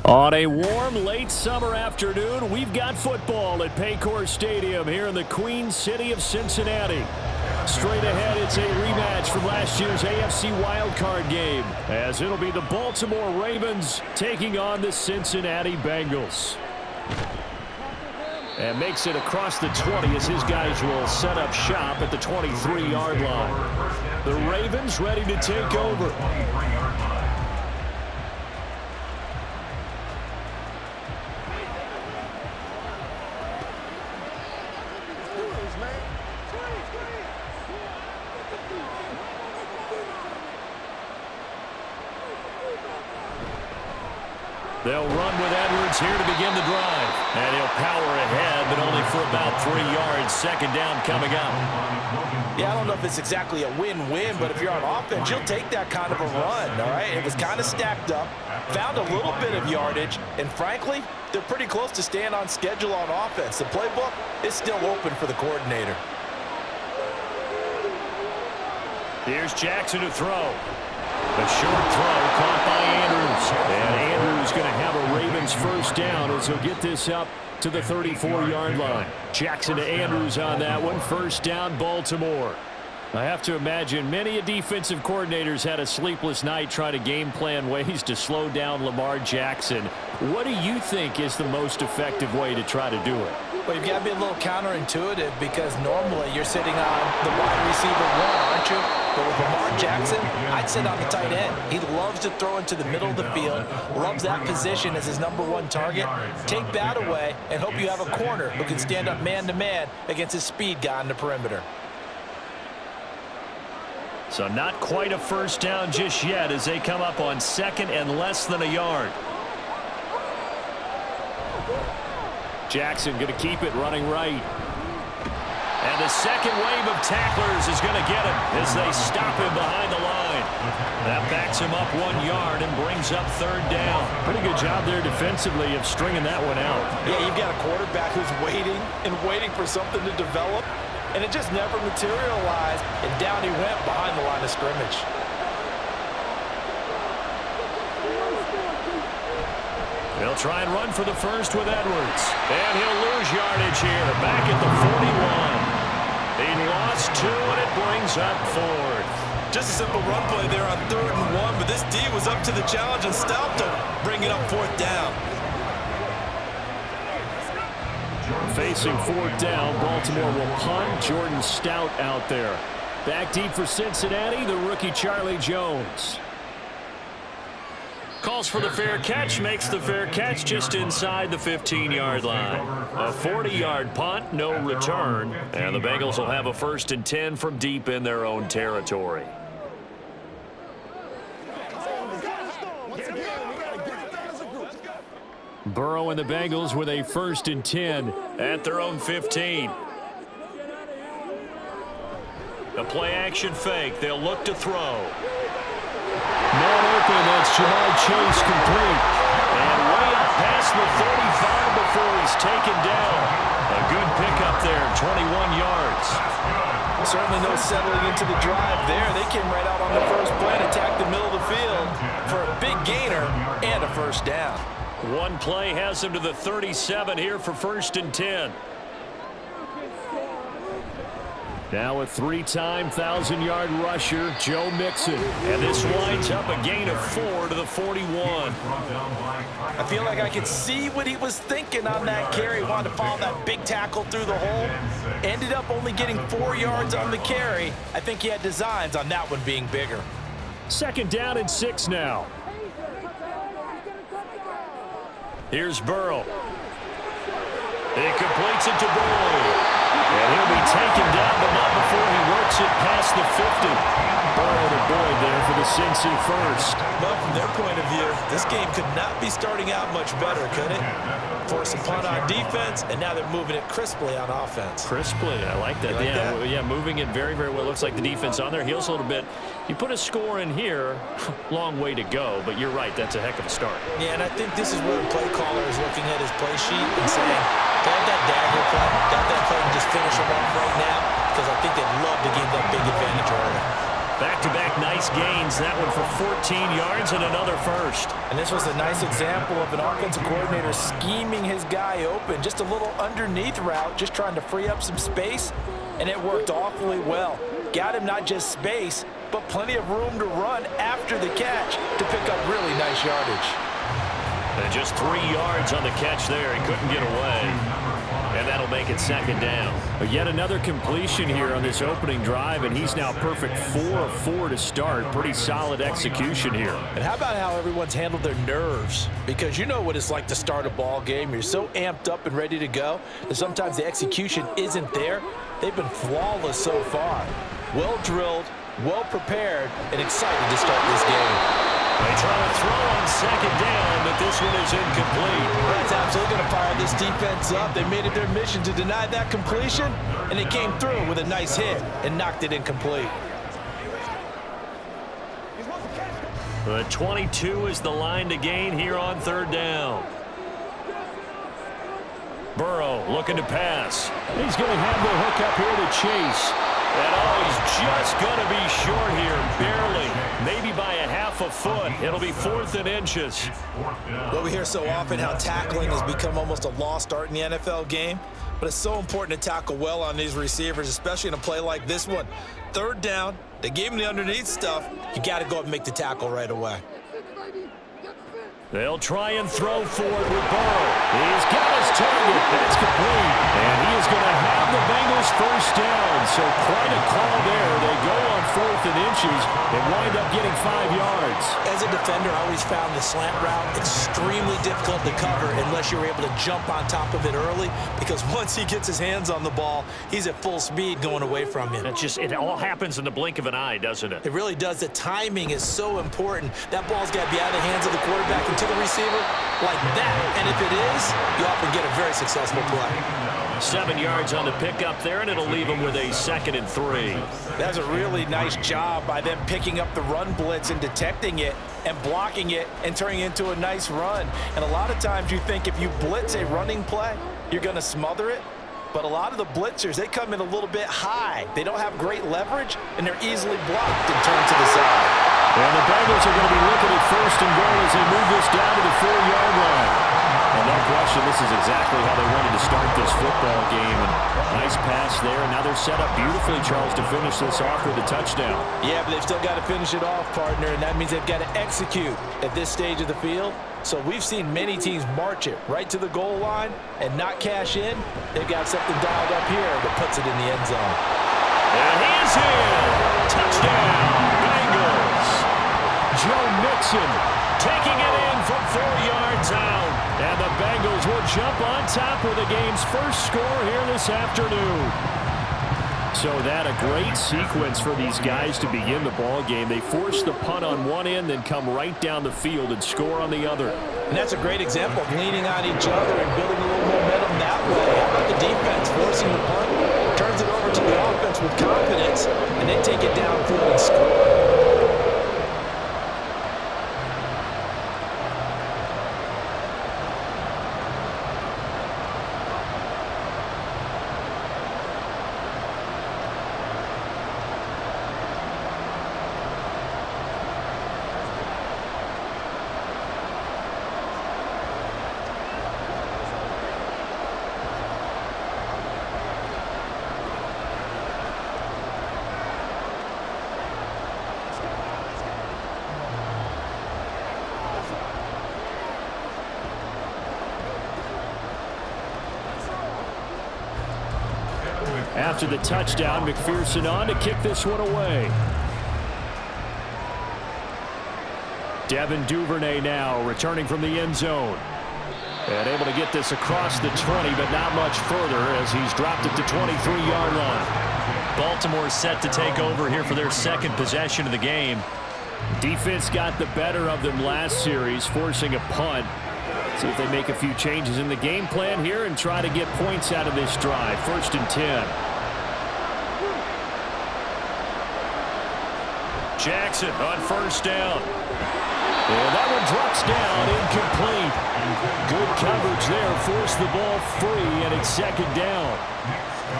On a warm, late summer afternoon, we've got football at Paycor Stadium here in the Queen City of Cincinnati. Straight ahead, it's a rematch from last year's AFC wildcard game, as it'll be the Baltimore Ravens taking on the Cincinnati Bengals. And makes it across the 20 as his guys will set up shop at the 23-yard line. The Ravens ready to take over. They'll run with Edwards here to begin the drive. And he'll power ahead, but only for about 3 yards. Second down coming up. Yeah, I don't know if it's exactly a win-win, but if you're on offense, you'll take that kind of a run, all right? It was kind of stacked up, found a little bit of yardage, and frankly, they're pretty close to staying on schedule on offense. The playbook is still open for the coordinator. Here's Jackson to throw. A short throw caught by Andrews. And Andrews going to have a Ravens first down as he'll get this up to the 34-yard line. Jackson to Andrews on that one. First down, Baltimore. I have to imagine many defensive coordinators had a sleepless night trying to game plan ways to slow down Lamar Jackson. What do you think is the most effective way to try to do it? Well, you've got to be a little counterintuitive because normally you're sitting on the wide receiver one, aren't you? But with Lamar Jackson, I'd sit on the tight end. He loves to throw into the middle of the field, loves that position as his #1 target. Take that away and hope you have a corner who can stand up man-to-man against his speed guy on the perimeter. So not quite a first down just yet as they come up on second and less than a yard. Jackson going to keep it running right. And the second wave of tacklers is going to get him as they stop him behind the line. That backs him up 1 yard and brings up third down. Pretty good job there defensively of stringing that one out. Yeah, you've got a quarterback who's waiting and waiting for something to develop, and it just never materialized, and down he went behind the line of scrimmage. They'll try and run for the first with Edwards. And he'll lose yardage here, back at the 41. He lost 2, and it brings up fourth. Just a simple run play there on 3rd and 1, but this D was up to the challenge and stopped him, bringing up 4th down. Facing 4th down, Baltimore will punt. Jordan Stout out there. Back deep for Cincinnati, the rookie Charlie Jones. Calls for the fair catch, makes the fair catch just inside the 15-yard line. A 40-yard punt, no return, and the Bengals will have a 1st and 10 from deep in their own territory. Burrow and the Bengals with a 1st and 10 at their own 15. A play-action fake. They'll look to throw. Man open, that's Jamar Chase complete. And way up past the 35 before he's taken down. A good pickup there, 21 yards. Certainly no settling into the drive there. They came right out on the first play and attacked the middle of the field for a big gainer and a first down. One play has him to the 37 here for 1st and 10. Now a 3-time 1,000-yard rusher, Joe Mixon. And this winds up a gain of 4 to the 41. I feel like I could see what he was thinking on that carry. He wanted to follow that big tackle through the hole. Ended up only getting 4 yards on the carry. I think he had designs on that one being bigger. 2nd down and 6 now. Here's Burrow. He completes it to Boyd. And he'll be taken down, but not before he works it past the 50. Burrow to Boyd there for the Cincy first. Well, from their point of view, this game could not be starting out much better, could it? Force a punt on defense, and now they're moving it crisply on offense. Crisply, I like that. Yeah, moving it very, very well. Looks like the defense on their heels a little bit. You put a score in here, long way to go, but you're right, that's a heck of a start. Yeah, and I think this is where the play caller is looking at his play sheet and saying, got that dagger play, got that play and just finish them off right now, because I think they'd love to give that big advantage early. Back-to-back nice gains. That one for 14 yards and another first. And this was a nice example of an offensive coordinator scheming his guy open. Just a little underneath route, just trying to free up some space, and it worked awfully well. Got him not just space, but plenty of room to run after the catch to pick up really nice yardage. And just 3 yards on the catch there. He couldn't get away. And that'll make it second down. But yet another completion here on this opening drive, and he's now perfect 4 of 4 to start. Pretty solid execution here. And how about how everyone's handled their nerves? Because you know what it's like to start a ball game. You're so amped up and ready to go that sometimes the execution isn't there. They've been flawless so far. Well drilled, well prepared, and excited to start this game. They try to throw on second down, but this one is incomplete. That's absolutely going to fire this defense up. They made it their mission to deny that completion, and it came through with a nice hit and knocked it incomplete. The 22 is the line to gain here on third down. Burrow looking to pass. He's going to have the hook up here to Chase. And he's just going to be short here, barely, maybe by a half a foot. It'll be 4th and inches. Well, we hear so often how tackling has become almost a lost art in the NFL game, but it's so important to tackle well on these receivers, especially in a play like this one. Third down, they gave him the underneath stuff. You got to go up and make the tackle right away. They'll try and throw for it with Burrow. He's got his target. That's complete. And he is going to have the Bengals first down. So quite a call there. They go on 4th and inches and wind up getting 5 yards. As a defender, I always found the slant route extremely difficult to cover unless you're able to jump on top of it early, because once he gets his hands on the ball, he's at full speed going away from you. It all happens in the blink of an eye, doesn't it? It really does. The timing is so important. That ball's got to be out of the hands of the quarterback and to the receiver like that. And if it is, you often get a very successful play. 7 yards on the pickup there, and it'll leave them with a 2nd and 3. That's a really nice job by them picking up the run blitz and detecting it and blocking it and turning it into a nice run. And a lot of times you think if you blitz a running play, you're going to smother it. But a lot of the blitzers, they come in a little bit high. They don't have great leverage, and they're easily blocked and turned to the side. And the Bengals are going to be looking at 1st and goal as they move this down to the 4-yard line. And no question, this is exactly how they wanted to start this football game. And nice pass there. And now they're set up beautifully, Charles, to finish this off with a touchdown. Yeah, but they've still got to finish it off, partner, and that means they've got to execute at this stage of the field. So we've seen many teams march it right to the goal line and not cash in. They've got something dialed up here that puts it in the end zone. And he is in. Touchdown, Bengals. Joe Mixon taking it in from 4 yards out. And the Bengals will jump on top with the game's first score here this afternoon. So that a great sequence for these guys to begin the ball game. They force the punt on one end, then come right down the field and score on the other. And that's a great example of leaning on each other and building a little momentum that way. How about the defense forcing the punt, turns it over to the offense with confidence, and they take it downfield and score. After the touchdown, McPherson on to kick this one away. Devin Duvernay now returning from the end zone. And able to get this across the 20, but not much further as he's dropped it to 23-yard line. Baltimore set to take over here for their 2nd possession of the game. Defense got the better of them last series, forcing a punt. See if they make a few changes in the game plan here and try to get points out of this drive. 1st and 10. Jackson on 1st down. And that one drops down, incomplete. Good coverage there, forced the ball free, and it's 2nd down.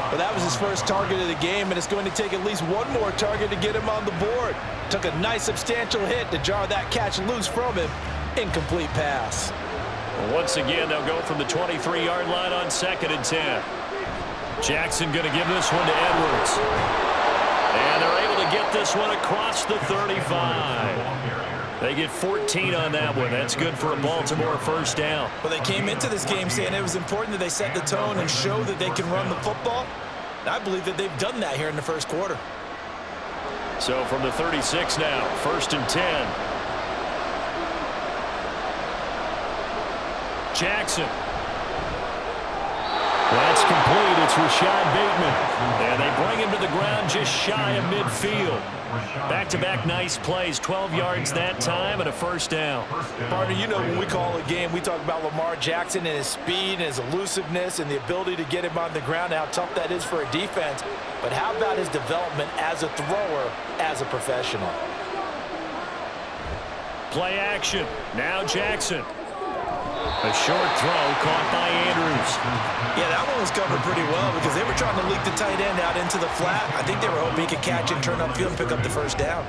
Well, that was his first target of the game, and it's going to take at least one more target to get him on the board. Took a nice substantial hit to jar that catch loose from him. Incomplete pass. Well, once again, they'll go from the 23-yard line on 2nd and 10. Jackson going to give this one to Edwards. And they're able to get this one across the 35. They get 14 on that one. That's good for a Baltimore first down. Well, they came into this game saying it was important that they set the tone and show that they can run the football. And I believe that they've done that here in the first quarter. So from the 36 now, 1st and 10. Jackson. That's complete. It's Rashad Bateman. And they bring him to the ground just shy of midfield. Back-to-back nice plays, 12 yards that time and a first down. Partner, you know when we call a game, we talk about Lamar Jackson and his speed and his elusiveness and the ability to get him on the ground, how tough that is for a defense. But how about his development as a thrower, as a professional? Play action. Now Jackson. A short throw caught by Andrews. Yeah, that one was covered pretty well because they were trying to leak the tight end out into the flat. I think they were hoping he could catch and turn upfield and pick up the first down.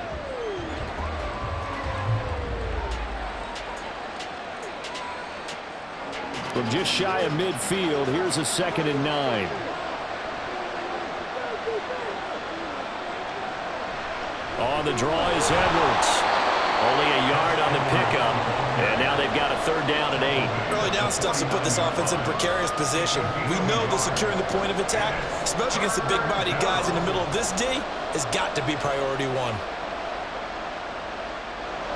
From just shy of midfield, here's a 2nd and 9. On the draw is Edwards. Only a yard on the pickup, and now they've got a 3rd down and 8. Early down stuff to put this offense in precarious position. We know that securing the point of attack, especially against the big-bodied guys in the middle of this D, has got to be priority one.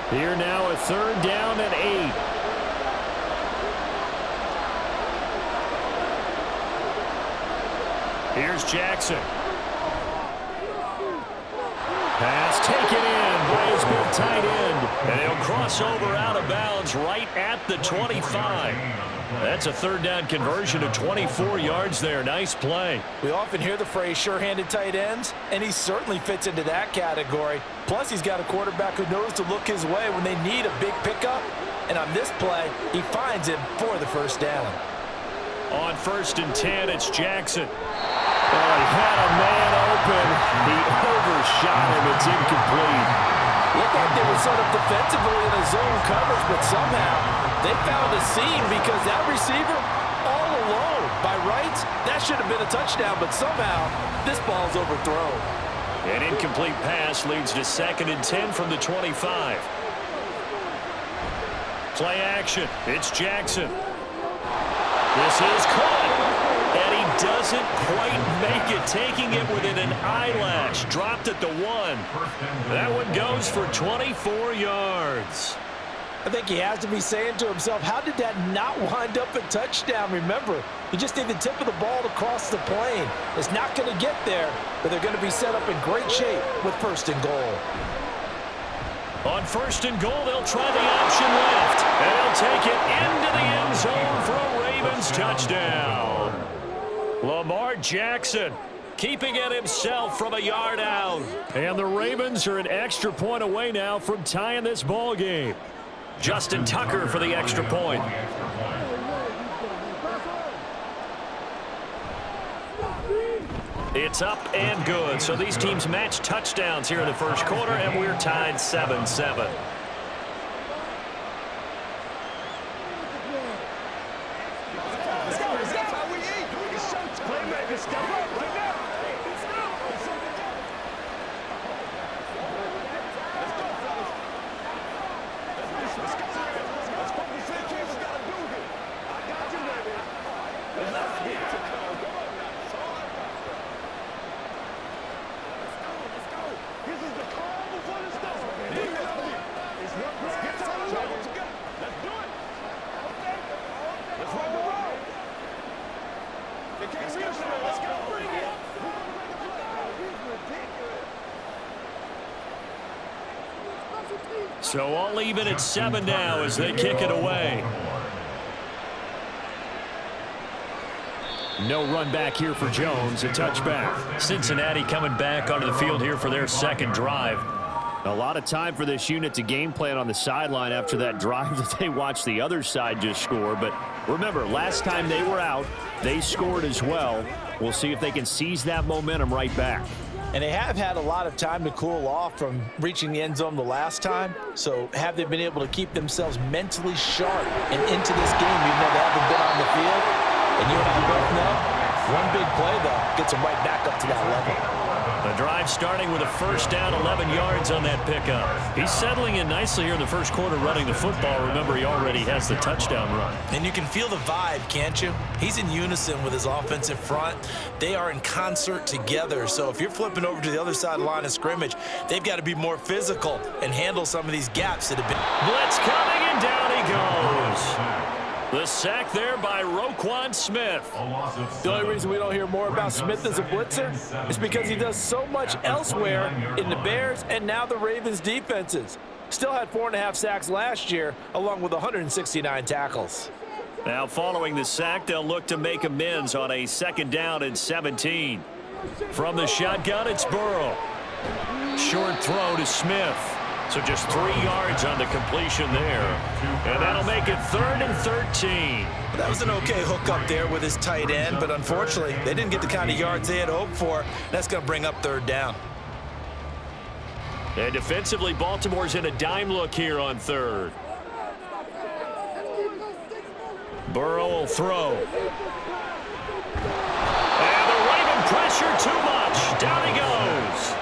Here now a 3rd down and 8. Here's Jackson. Pass taken in by his big tight end. And he'll cross over out of bounds right at the 25. That's a 3rd down conversion of 24 yards there. Nice play. We often hear the phrase sure-handed tight ends, and he certainly fits into that category. Plus, he's got a quarterback who knows to look his way when they need a big pickup. And on this play, he finds him for the first down. On 1st and 10, it's Jackson. Oh, he had a man open. He overshot him. It's incomplete. Looked like they were set up defensively in a zone coverage, but somehow they found a seam because that receiver all alone. By rights, that should have been a touchdown, but somehow this ball's overthrown. An incomplete pass leads to 2nd and 10 from the 25. Play action. It's Jackson. This is caught. And he doesn't quite make it, taking it within an eyelash. Dropped at the 1. That one goes for 24 yards. I think he has to be saying to himself, how did that not wind up a touchdown? Remember, you just need the tip of the ball to cross the plane. It's not going to get there, but they're going to be set up in great shape with 1st and goal. On 1st and goal, they'll try the option left. And they'll take it into the end zone for a Ravens touchdown. Lamar Jackson keeping it himself from a yard out. And the Ravens are an extra point away now from tying this ball game. Justin Tucker for the extra point. It's up and good. So these teams match touchdowns here in the first quarter, and we're tied 7-7. So all even at 7 now as they kick it away. No run back here for Jones, a touchback. Cincinnati coming back onto the field here for their 2nd drive. A lot of time for this unit to game plan on the sideline after that drive that they watched the other side just score. But remember, last time they were out, they scored as well. We'll see if they can seize that momentum right back. And they have had a lot of time to cool off from reaching the end zone the last time. So have they been able to keep themselves mentally sharp and into this game even though they haven't been on the field? And you and I both know, one big play, though, gets them right back up to that level. The drive starting with a first down, 11 yards on that pickup. He's settling in nicely here in the first quarter running the football. Remember, he already has the touchdown run. And you can feel the vibe, can't you? He's in unison with his offensive front. They are in concert together. So if you're flipping over to the other side of the line of scrimmage, they've got to be more physical and handle some of these gaps that have been. Blitz coming, and down he goes. The sack there by Roquan Smith. The only reason we don't hear more about Smith as a blitzer is because he does so much elsewhere in the Bears and now the Ravens defenses. Still had 4.5 sacks last year, along with 169 tackles. Now following the sack, they'll look to make amends on a 2nd down and 17. From the shotgun, it's Burrow. Short throw to Smith. So just 3 yards on the completion there. And that'll make it 3rd and 13. That was an okay hook up there with his tight end, but unfortunately, they didn't get the kind of yards they had hoped for. That's going to bring up 3rd down. And defensively, Baltimore's in a dime look here on 3rd. Burrow will throw. And the Raven pressure too much. Down he goes.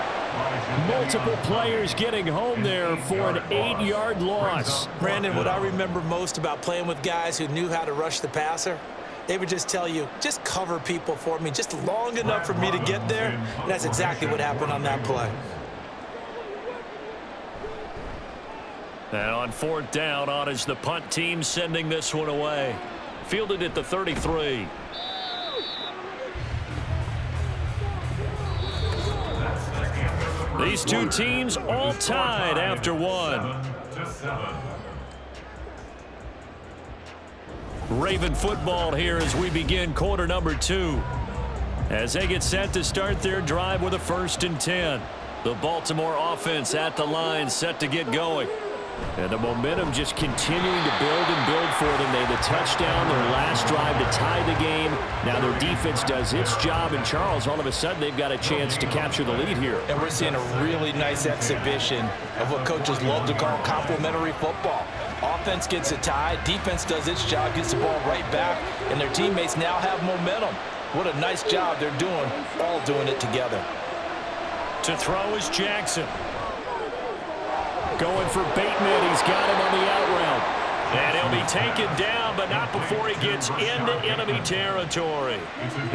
Multiple players getting home there for an 8-yard loss. Brandon, what I remember most about playing with guys who knew how to rush the passer, they would just tell you, just cover people for me, just long enough for me to get there. And that's exactly what happened on that play. And on 4th down, on is the punt team sending this one away. Fielded at the 33. These two teams all tied after one. Raven football here as we begin quarter number 2. As they get set to start their drive with a 1st and 10. The Baltimore offense at the line set to get going. And the momentum just continuing to build and build for them. They had the touchdown, their last drive to tie the game. Now their defense does its job, and Charles, all of a sudden, they've got a chance to capture the lead here. And we're seeing a really nice exhibition of what coaches love to call complementary football. Offense gets a tie, defense does its job, gets the ball right back, and their teammates now have momentum. What a nice job they're doing, all doing it together. To throw is Jackson. Going for Bateman. He's got him on the out route. And he'll be taken down, but not before he gets into enemy territory.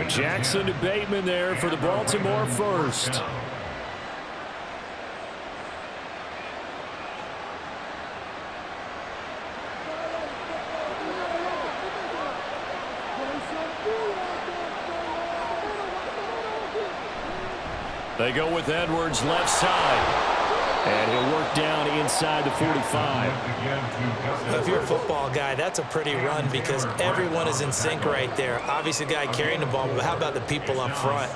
Jackson to Bateman there for the Baltimore 1st. They go with Edwards left side. And he'll work down inside the 45. If you're a football guy, that's a pretty run because everyone is in sync right there. Obviously, the guy carrying the ball, but how about the people up front?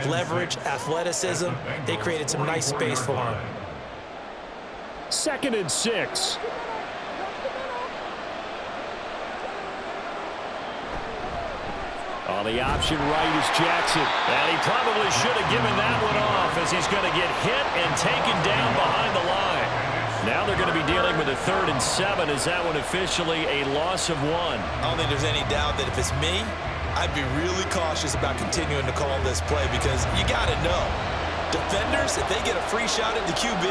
Leverage, athleticism, they created some nice space for him. 2nd and 6. On the option right is Jackson. And he probably should have given that one off as he's going to get hit and taken down behind the line. Now they're going to be dealing with a 3rd and 7. Is that one officially a loss of 1? I don't think there's any doubt that if it's me, I'd be really cautious about continuing to call this play because you got to know, defenders, if they get a free shot at the QB,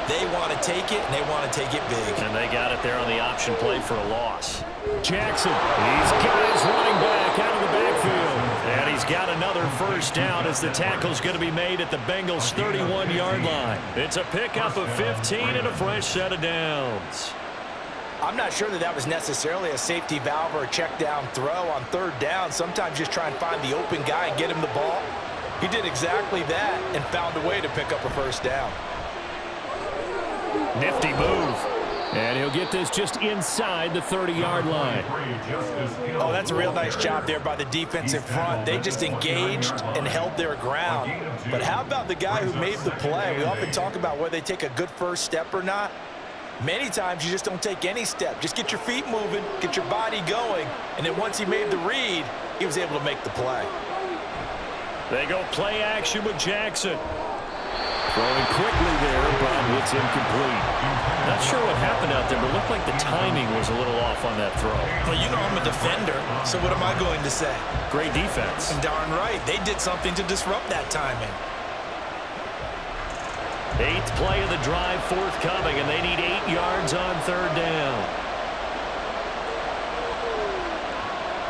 they want to take it, and they want to take it big. And they got it there on the option play for a loss. Jackson, he's got his running back out of the backfield. And he's got another 1st down as the tackle's going to be made at the Bengals' 31-yard line. It's a pickup of 15 and a fresh set of downs. I'm not sure that was necessarily a safety valve or a check down throw on 3rd down. Sometimes just try and find the open guy and get him the ball. He did exactly that and found a way to pick up a 1st down. Nifty move. And he'll get this just inside the 30-yard line. Oh, that's a real nice job there by the defensive front. They just engaged and held their ground. But how about the guy who made the play? We often talk about whether they take a good first step or not. Many times you just don't take any step. Just get your feet moving, get your body going, and then once he made the read, he was able to make the play. They go play action with Jackson. Throwing quickly there, but it's incomplete. Not sure what happened out there, but it looked like the timing was a little off on that throw. Well, you know I'm a defender, so what am I going to say? Great defense. Darn right. They did something to disrupt that timing. 8th play of the drive forthcoming, and they need 8 yards on 3rd down.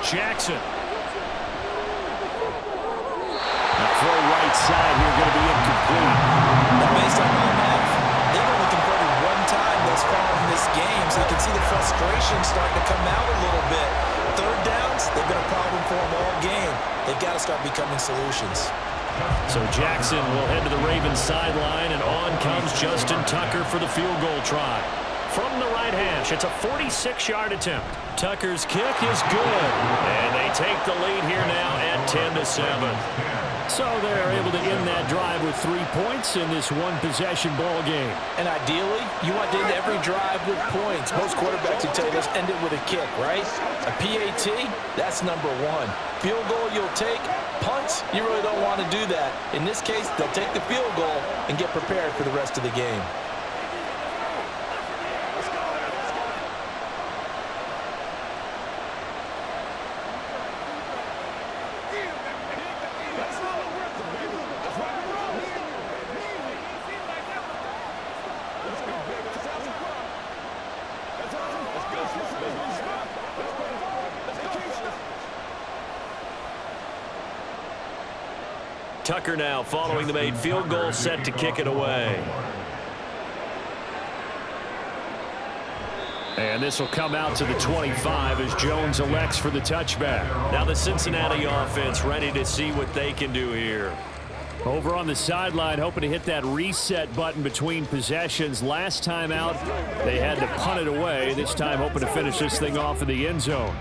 Jackson. Throw right side here, going to be incomplete. And based on my math, they've only converted 1 time thus far in this game, so you can see the frustration starting to come out a little bit. 3rd downs, they've been a problem for them all game. They've got to start becoming solutions. So Jackson will head to the Ravens sideline, and on comes Justin Tucker for the field goal try. From the right hash, it's a 46-yard attempt. Tucker's kick is good, and they take the lead here now at 10-7. So they're able to end that drive with 3 points in this one-possession ball game. And ideally, you want to end every drive with points. Most quarterbacks would tell you, let's end it with a kick, right? A PAT, that's number 1. Field goal you'll take. Punts, you really don't want to do that. In this case, they'll take the field goal and get prepared for the rest of the game. Tucker now following the made field goal, set to kick it away. And this will come out to the 25 as Jones elects for the touchback. Now the Cincinnati offense ready to see what they can do here. Over on the sideline, hoping to hit that reset button between possessions. Last time out, they had to punt it away. This time hoping to finish this thing off in the end zone.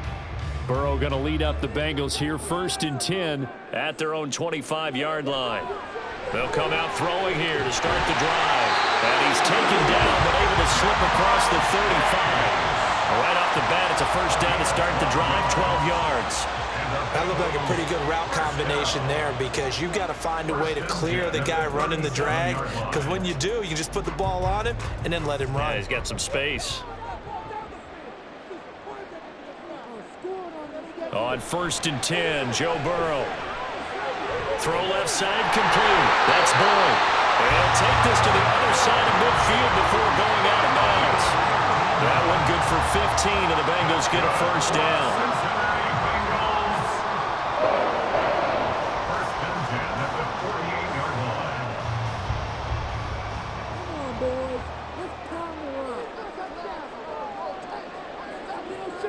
Burrow going to lead up the Bengals here, 1st and 10 at their own 25-yard line. They'll come out throwing here to start the drive. And he's taken down, but able to slip across the 35. Right off the bat, it's a 1st down to start the drive, 12 yards. That looked like a pretty good route combination there, because you've got to find a way to clear the guy running the drag, because when you do, you just put the ball on him and then let him run. Yeah, he's got some space. On 1st and 10, Joe Burrow. Throw left side, complete. That's Boyd. And he'll take this to the other side of midfield before going out of bounds. That one good for 15, and the Bengals get a 1st down.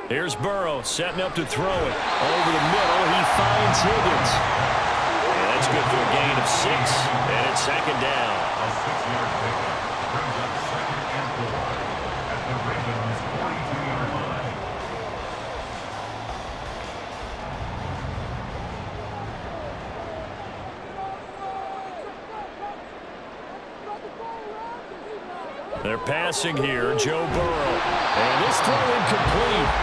Here's Burrow setting up to throw it. Over the middle, he finds Higgins. And that's good for a gain of 6, and it's 2nd down. They're passing here, Joe Burrow. And this throw incomplete.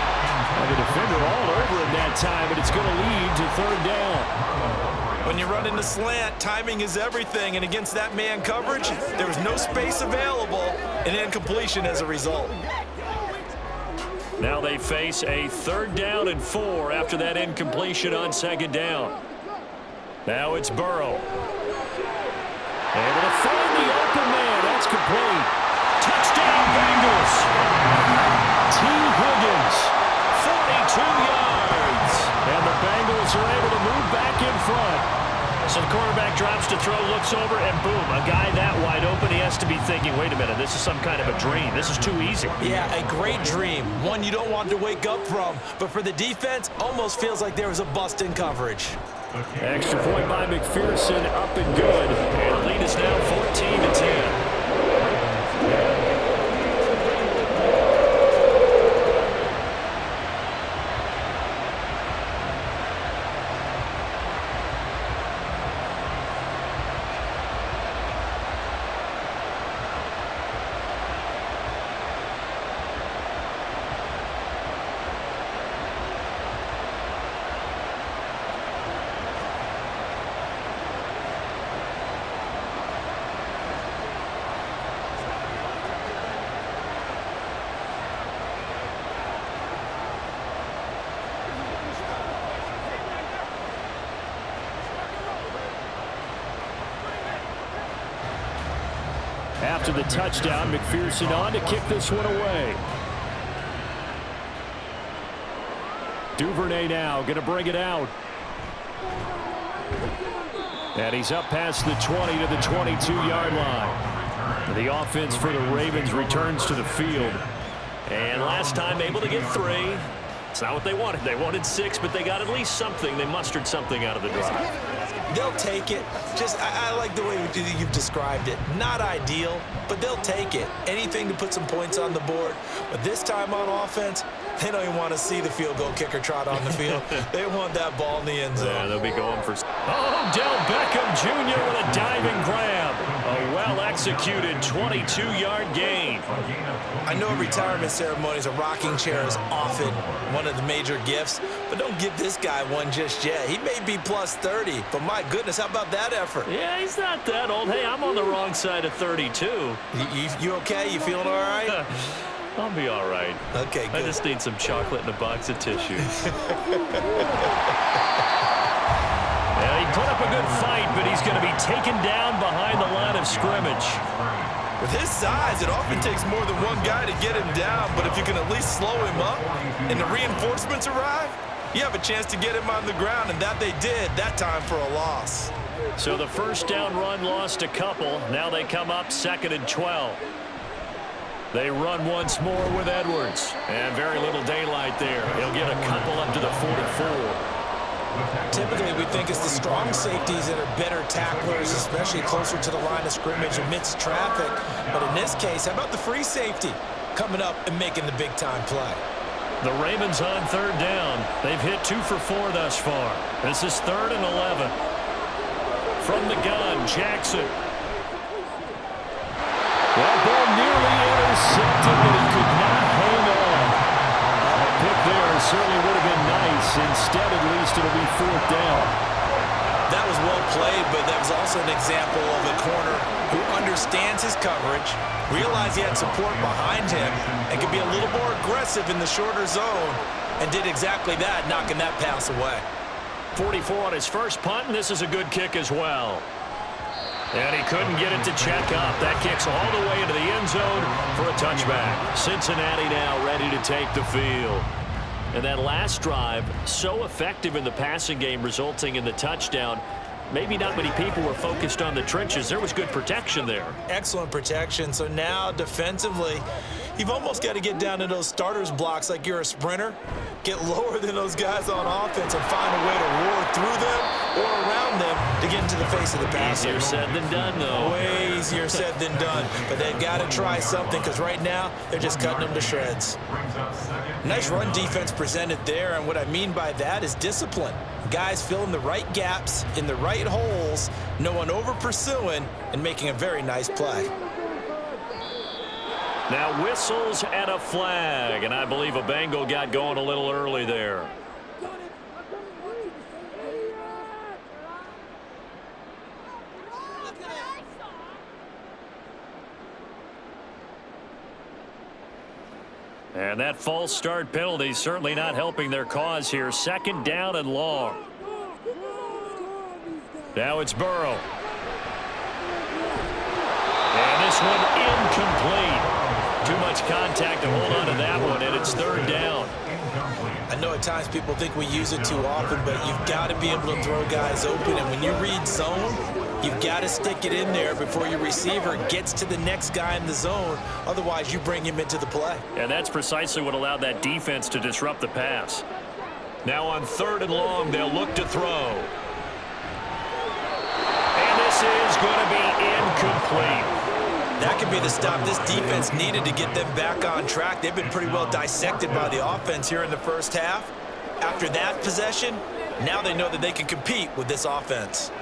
The defender all over him that time, but it's going to lead to 3rd down. When you run in the slant, timing is everything, and against that man coverage, there was no space available, and incompletion as a result. Now they face a 3rd down and 4 after that incompletion on 2nd down. Now it's Burrow. Able to find the open man. That's complete. Touchdown, Bengals. T. Higgins, 42 yards. And the Bengals are able to move back in front. So the quarterback drops to throw, looks over, and boom, a guy that wide open, he has to be thinking, wait a minute, this is some kind of a dream. This is too easy. Yeah, a great dream. One you don't want to wake up from. But for the defense, almost feels like there was a bust in coverage. Extra point by McPherson, up and good. And the lead is now 14-10. after the touchdown. McPherson on to kick this one away. Duvernay now going to bring it out. And he's up past the 20 to the 22-yard line. The offense for the Ravens returns to the field. And last time able to get 3. It's not what they wanted. They wanted 6, but they got at least something. They mustered something out of the drive. They'll take it. I like the way you've described it. Not ideal, but they'll take it. Anything to put some points on the board. But this time on offense, they don't even want to see the field goal kicker trot on the field. They want that ball in the end zone. Yeah, they'll be going for... Odell Beckham Jr. with a diving grab. A well-executed 22-yard gain. I know retirement ceremonies, a rocking chair is often one of the major gifts, but don't give this guy one just yet. He may be plus 30, but my goodness, how about that effort? Yeah, he's not that old. Hey, I'm on the wrong side of 32. You okay? You feeling all right? I'll be all right. Okay, good. I just need some chocolate and a box of tissues. Yeah, he put up a good fight, but he's going to be taken down behind the line of scrimmage. With his size, it often takes more than one guy to get him down, but if you can at least slow him up and the reinforcements arrive, you have a chance to get him on the ground, and that they did that time for a loss. So the first down run lost a couple. Now they come up 2nd and 12. They run once more with Edwards. And very little daylight there. He'll get a couple up to the 44. Typically, we think it's the strong safeties that are better tacklers, especially closer to the line of scrimmage amidst traffic. But in this case, how about the free safety coming up and making the big-time play? The Ravens on 3rd down. They've hit 2 for 4 thus far. This is 3rd and 11. From the gun, Jackson. That ball nearly intercepted, but he could not hang on. A pick there certainly would have been nice. Instead, at least, it'll be 4th down. That was well played, but that was also an example of a corner who understands his coverage, realized he had support behind him, and could be a little more aggressive in the shorter zone, and did exactly that, knocking that pass away. 44 on his first punt, and this is a good kick as well. And he couldn't get it to check up. That kicks all the way into the end zone for a touchback. Cincinnati now ready to take the field. And that last drive, so effective in the passing game, resulting in the touchdown. Maybe not many people were focused on the trenches. There was good protection there. Excellent protection. So now defensively, you've almost got to get down to those starters blocks like you're a sprinter. Get lower than those guys on offense and find a way to roar through them or around them to get into the face of the passer. Easier said than done, though. Way easier said than done. But they've got to try something because right now they're just cutting them to shreds. Nice run defense presented there, and what I mean by that is discipline. Guys filling the right gaps in the right holes, no one over pursuing, and making a very nice play. Now whistles and a flag, and I believe a Bengal got going a little early there. And that false start penalty certainly not helping their cause here. 2nd down and long. Now it's Burrow. And this one incomplete. Too much contact to hold on to that one, and it's 3rd down. I know at times people think we use it too often, but you've got to be able to throw guys open. And when you read zone, you've got to stick it in there before your receiver gets to the next guy in the zone. Otherwise, you bring him into the play. And that's precisely what allowed that defense to disrupt the pass. Now on 3rd and long, they'll look to throw. And this is going to be incomplete. That could be the stop this defense needed to get them back on track. They've been pretty well dissected by the offense here in the first half. After that possession, now they know that they can compete with this offense.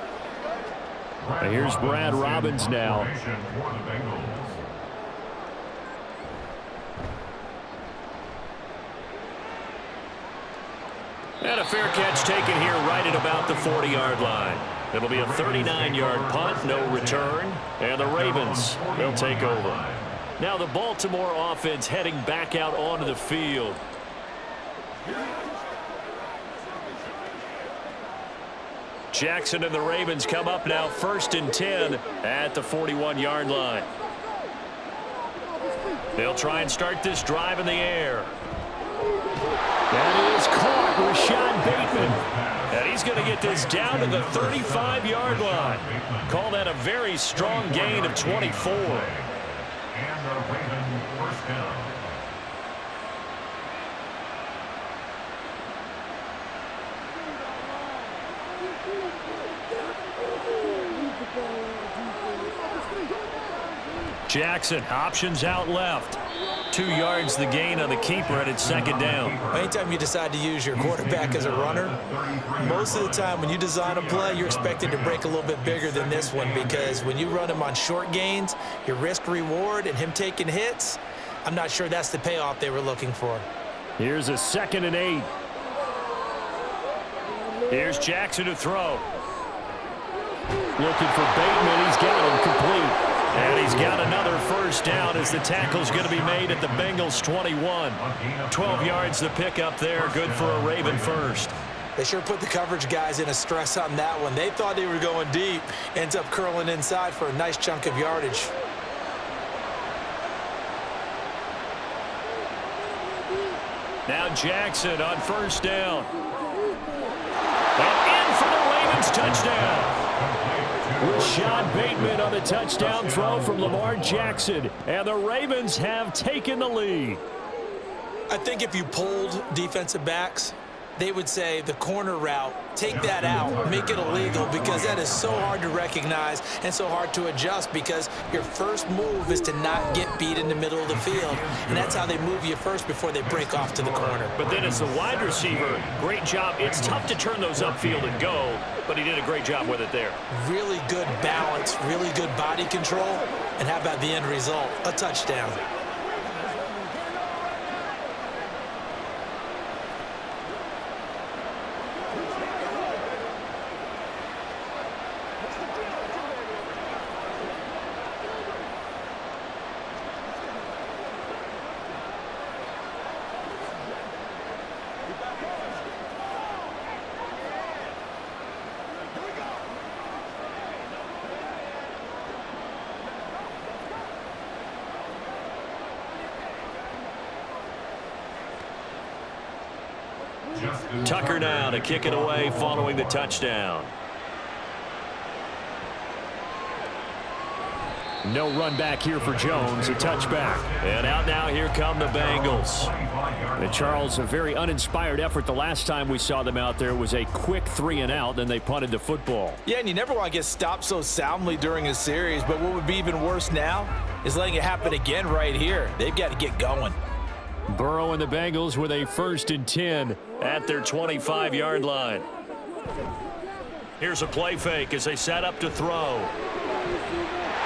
Here's Brad Robbins now. And a fair catch taken here right at about the 40-yard line. It'll be a 39-yard punt, no return, and the Ravens, they'll take over. Now the Baltimore offense heading back out onto the field. Jackson and the Ravens come up now 1st and 10 at the 41-yard line. They'll try and start this drive in the air. That is caught, Rashad Bateman. And he's going to get this down to the 35-yard line. Call that a very strong gain of 24. And the Ravens first down. Jackson, options out left. 2 yards the gain on the keeper, and it's second down. Anytime you decide to use your quarterback as a runner, most of the time when you design a play, you're expected to break a little bit bigger than this one, because when you run him on short gains, your risk-reward and him taking hits, I'm not sure that's the payoff they were looking for. Here's a 2nd and 8. Here's Jackson to throw. Looking for Bateman. He's got him complete. And he's got another first down as the tackle's going to be made at the Bengals 21. 12 yards the pickup there. Good for a Raven first. They sure put the coverage guys in a stress on that one. They thought they were going deep. Ends up curling inside for a nice chunk of yardage. Now Jackson on first down. And in for the Ravens touchdown. Rashad Bateman on the touchdown throw from Lamar Jackson. And the Ravens have taken the lead. I think if you polled defensive backs, they would say the corner route, take that out, make it illegal, because that is so hard to recognize and so hard to adjust, because your first move is to not get beat in the middle of the field. And that's how they move you first before they break off to the corner. But then as a wide receiver, great job. It's tough to turn those upfield and go, but he did a great job with it there. Really good balance, really good body control. And how about the end result? A touchdown. Tucker now to kick it away following the touchdown. No run back here for Jones, a touchback. And out now, here come the Bengals. And Charles, a very uninspired effort. The last time we saw them out there was a quick 3 and out, then they punted the football. Yeah, and you never want to get stopped so soundly during a series, but what would be even worse now is letting it happen again right here. They've got to get going. Burrow and the Bengals with a 1st and 10 at their 25-yard line. Here's a play fake as they set up to throw.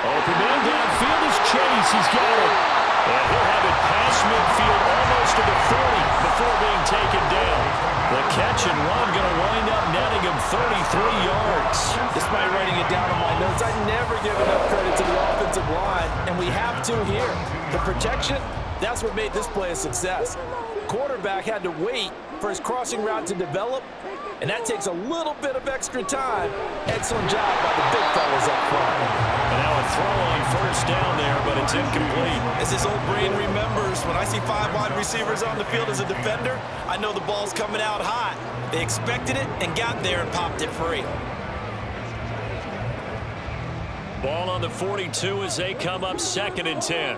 Open man downfield is Chase. He's got it. And he'll have it past midfield almost to the 30 before being taken down. The catch and run going to wind up netting him 33 yards. Despite writing it down on my notes, I never give enough credit to the offensive line, and we have to here. The protection, that's what made this play a success. Quarterback had to wait for his crossing route to develop, and that takes a little bit of extra time. Excellent job by the big fellas up front. And now a throw on first down there, but it's incomplete. As his old brain remembers, when I see 5 wide receivers on the field as a defender, I know the ball's coming out hot. They expected it and got there and popped it free. Ball on the 42 as they come up 2nd and 10.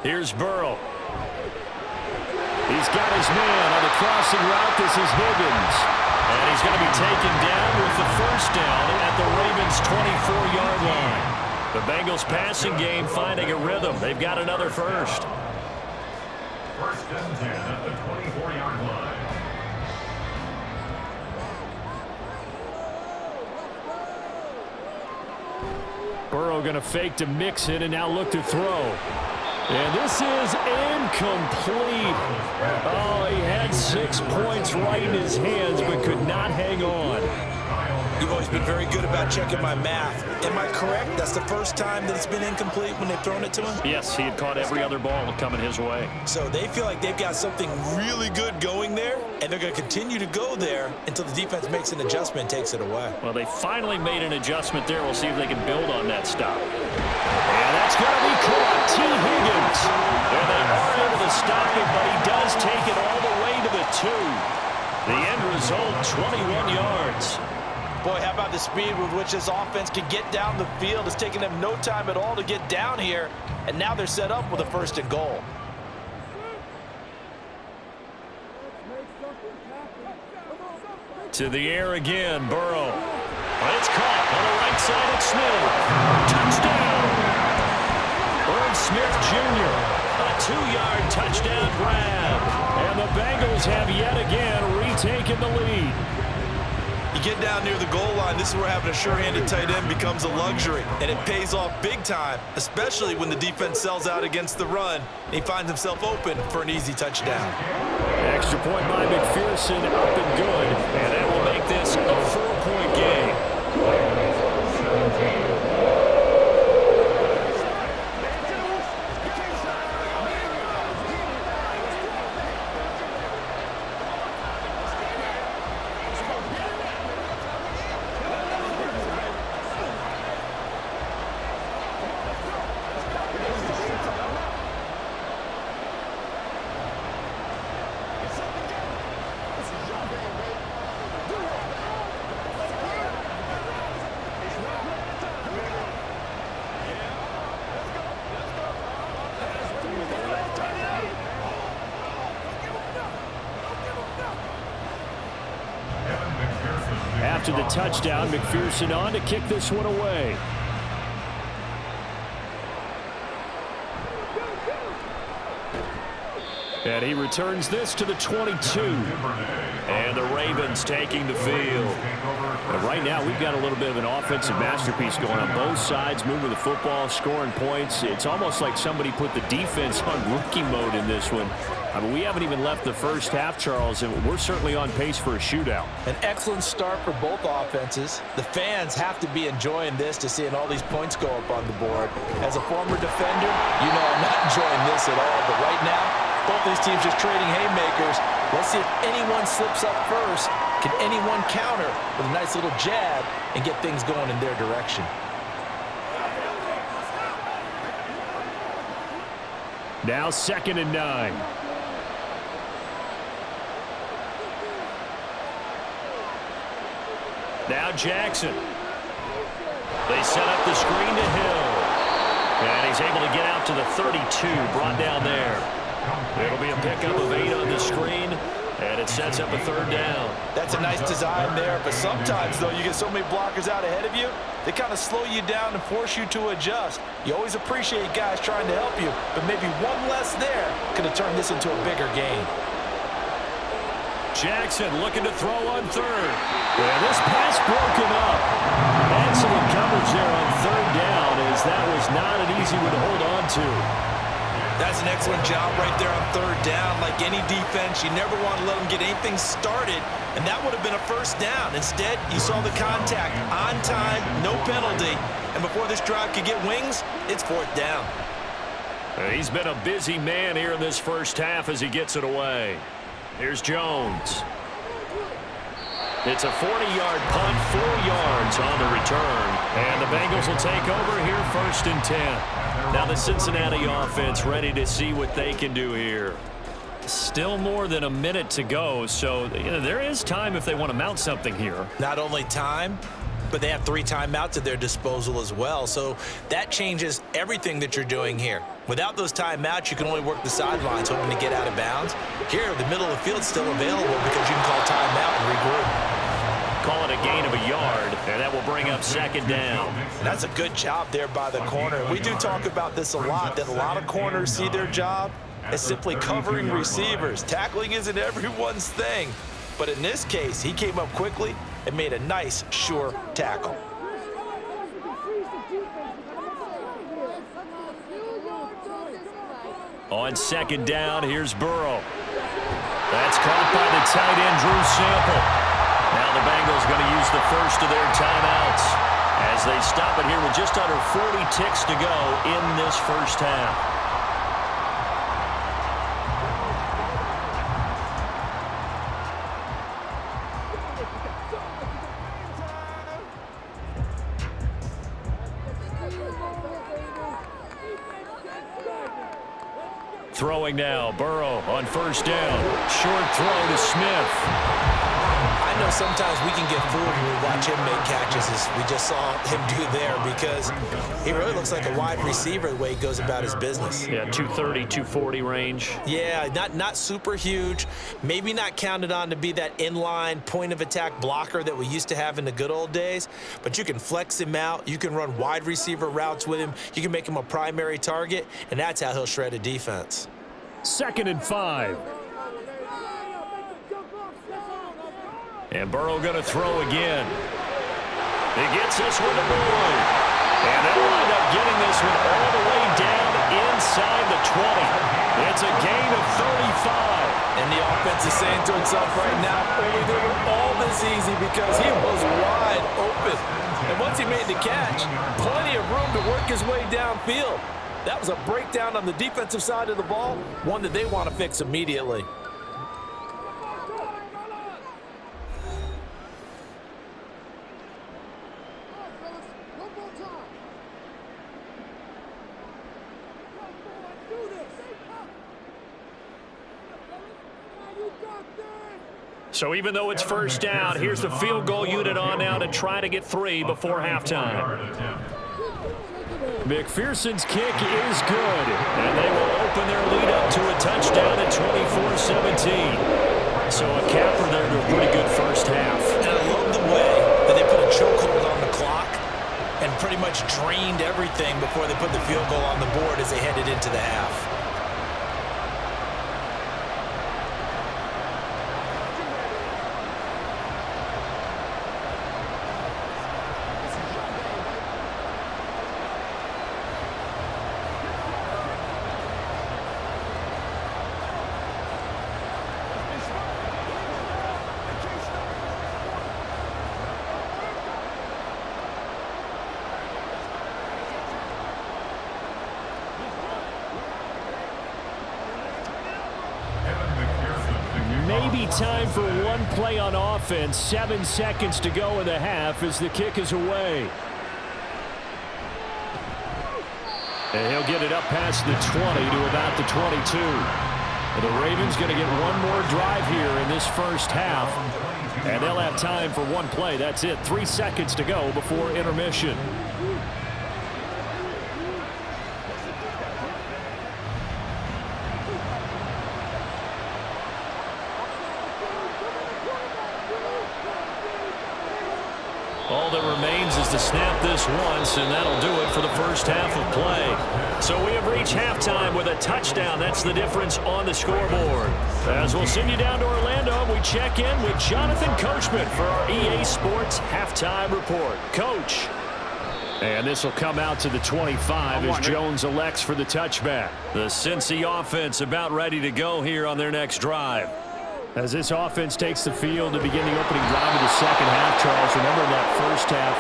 Here's Burrow. He's got his man on the crossing route. This is Higgins. And he's going to be taken down with the first down at the Ravens' 24-yard line. The Bengals passing game finding a rhythm. They've got another first. 1st and 10 at the 24-yard line. Burrow going to fake to Mixon and now look to throw. And this is incomplete. Oh, he had 6 points right in his hands but could not hang on. You've always been very good about checking my math. Am I correct? That's the first time that it's been incomplete when they've thrown it to him? Yes, he had caught every other ball coming his way. So they feel like they've got something really good going there, and they're going to continue to go there until the defense makes an adjustment and takes it away. Well, they finally made an adjustment there. We'll see if they can build on that stop. And that's going to be caught. T. Higgins. And they are able to stop it, but he does take it all the way to the 2. The end result, 21 yards. Boy, how about the speed with which this offense can get down the field? It's taken them no time at all to get down here, and now they're set up with a 1st and goal. To the air again, Burrow. It's caught on the right side of Smith. Touchdown! Irv Smith Jr. A 2-yard touchdown grab. And the Bengals have yet again retaken the lead. You get down near the goal line, this is where having a sure-handed tight end becomes a luxury, and it pays off big time, especially when the defense sells out against the run, and he finds himself open for an easy touchdown. Extra point by McPherson, up and good, and that will make this a 4-point game. After the touchdown, McPherson on to kick this one away. And he returns this to the 22. And the Ravens taking the field. But right now, we've got a little bit of an offensive masterpiece going on both sides, moving the football, scoring points. It's almost like somebody put the defense on rookie mode in this one. I mean, we haven't even left the first half, Charles, and we're certainly on pace for a shootout. An excellent start for both offenses. The fans have to be enjoying this to seeing all these points go up on the board. As a former defender, you know I'm not enjoying this at all. But right now, both these teams just trading haymakers. Let's see if anyone slips up first. Can anyone counter with a nice little jab and get things going in their direction? Now 2nd and 9. Now Jackson. They set up the screen to Hill. And he's able to get out to the 32, brought down there. It'll be a pickup of 8 on the screen, and it sets up a 3rd down. That's a nice design there, but sometimes, though, you get so many blockers out ahead of you, they kind of slow you down and force you to adjust. You always appreciate guys trying to help you, but maybe one less there could have turned this into a bigger game. Jackson looking to throw on 3rd. And this pass broken up. Excellent coverage there on 3rd down, as that was not an easy one to hold on to. That's an excellent job right there on 3rd down. Like any defense, you never want to let them get anything started, and that would have been a 1st down. Instead, you saw the contact on time, no penalty, and before this drive could get wings, it's 4th down. He's been a busy man here in this first half as he gets it away. Here's Jones. It's a 40-yard punt, 4 yards on the return. And the Bengals will take over here 1st and 10. Now the Cincinnati offense ready to see what they can do here. Still more than a minute to go, so there is time if they want to mount something here. Not only time, but they have 3 timeouts at their disposal as well. So that changes everything that you're doing here. Without those timeouts, you can only work the sidelines hoping to get out of bounds. Here, the middle of the field is still available because you can call timeout and regroup. Call it a gain of a yard, and that will bring up 2nd down. That's a good job there by the corner. We do talk about this a lot, that a lot of corners see their job as simply covering receivers. Tackling isn't everyone's thing. But in this case, he came up quickly and made a nice, sure tackle. On 2nd down, here's Burrow. That's caught by the tight end, Drew Sample. Now the Bengals going to use the first of their timeouts as they stop it here with just under 40 ticks to go in this first half. Throwing now, Burrow on first down. Short throw to Smith. I know sometimes we can get fooled when we watch him make catches, as we just saw him do there, because he really looks like a wide receiver the way he goes about his business. Yeah, 230, 240 range. Yeah, not super huge. Maybe not counted on to be that inline point-of-attack blocker that we used to have in the good old days, but you can flex him out. You can run wide receiver routes with him. You can make him a primary target, and that's how he'll shred a defense. 2nd and 5. And Burrow going to throw again. He gets this one to Boyd. And they'll wind up getting this one all the way down inside the 20. It's a gain of 35. And the offense is saying to itself right now, only they were all this easy because he was wide open. And once he made the catch, plenty of room to work his way downfield. That was a breakdown on the defensive side of the ball, one that they want to fix immediately. So even though it's first down, here's the field goal unit on now to try to get 3 before halftime. McPherson's kick is good, and they will open their lead up to a touchdown at 24-17. So a capper there to a pretty good first half. And I love the way that they put a chokehold on the clock and pretty much drained everything before they put the field goal on the board as they headed into the half. Maybe time for one play on offense. 7 seconds to go in the half as the kick is away. And he'll get it up past the 20 to about the 22. And the Ravens going to get one more drive here in this first half. And they'll have time for one play. That's it. 3 seconds to go before intermission. All that remains is to snap this once, and that'll do it for the first half of play. So we have reached halftime with a touchdown. That's the difference on the scoreboard. As we'll send you down to Orlando, we check in with Jonathan Coachman for our EA Sports Halftime Report. Coach. And this will come out to the 25 as Jones elects for the touchback. The Cincy offense about ready to go here on their next drive. As this offense takes the field to begin the opening drive of the second half, Charles, remember that first half,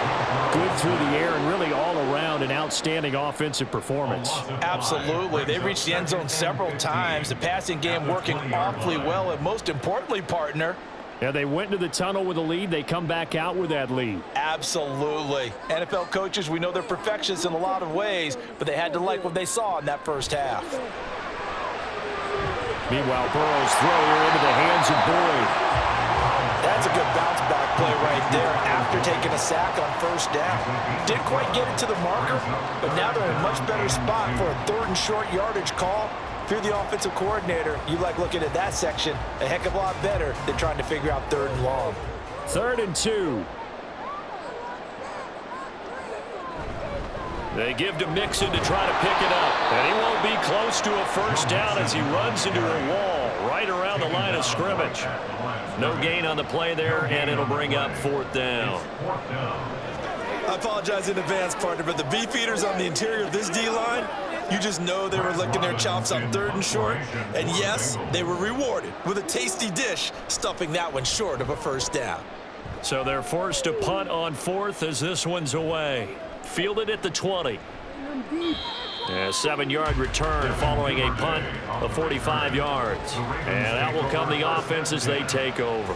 good through the air and really all around an outstanding offensive performance. Absolutely. They reached the end zone several times. The passing game working awfully well, and most importantly, partner, yeah, they went into the tunnel with a lead. They come back out with that lead. Absolutely. NFL coaches, we know they're perfectionists in a lot of ways, but they had to like what they saw in that first half. Meanwhile, Burrow's throw here into the hands of Boyd. That's a good bounce-back play right there after taking a sack on first down. Didn't quite get it to the marker, but now they're in a much better spot for a 3rd and short yardage call. If you're the offensive coordinator, you like looking at that section a heck of a lot better than trying to figure out 3rd and long. 3rd and 2. They give to Mixon to try to pick it up. And he won't be close to a first down as he runs into a wall right around the line of scrimmage. No gain on the play there, and it'll bring up 4th down. I apologize in advance, partner, but the beefeaters on the interior of this D-line, you just know they were licking their chops on 3rd and short. And yes, they were rewarded with a tasty dish, stuffing that one short of a first down. So they're forced to punt on 4th as this one's away. Fielded at the 20. A 7-yard return following a punt of 45 yards. And that will come the offense as they take over.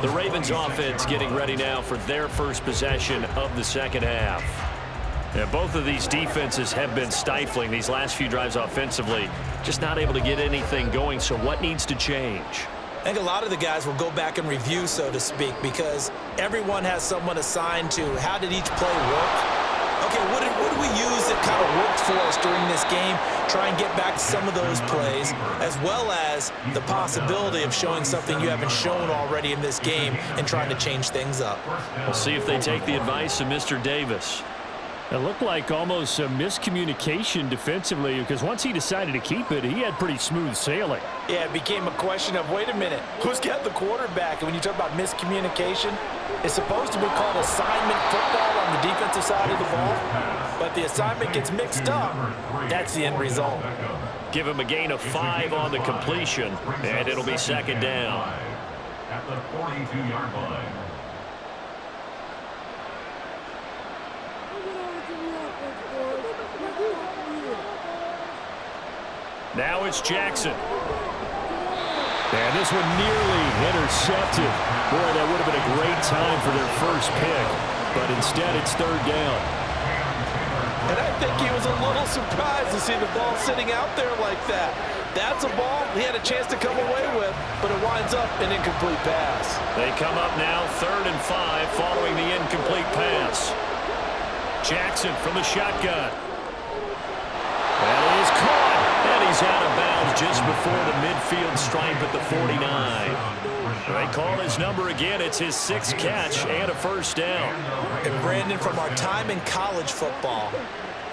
The Ravens offense getting ready now for their first possession of the second half. And both of these defenses have been stifling these last few drives offensively. Just not able to get anything going. So what needs to change? I think a lot of the guys will go back and review, so to speak, because everyone has someone assigned to how did each play work. Okay, what did we use that kind of worked for us during this game? Try and get back to some of those plays, as well as the possibility of showing something you haven't shown already in this game and trying to change things up. We'll see if they take the advice of Mr. Davis. It looked like almost a miscommunication defensively because once he decided to keep it, he had pretty smooth sailing. Yeah, it became a question of, wait a minute, who's got the quarterback? And when you talk about miscommunication, it's supposed to be called assignment football on the defensive side of the ball, but the assignment gets mixed up. That's the end result. Give him a gain of 5 on the completion, and it'll be second down. At the 42-yard line. Now it's Jackson. And this one nearly intercepted. Boy, that would have been a great time for their first pick. But instead, it's third down. And I think he was a little surprised to see the ball sitting out there like that. That's a ball he had a chance to come away with, but it winds up an incomplete pass. They come up now 3rd and 5 following the incomplete pass. Jackson from the shotgun. That is caught. And he's out of bounds just before the midfield stripe at the 49. They call his number again. It's his 6th catch and a first down. And Brandon, from our time in college football,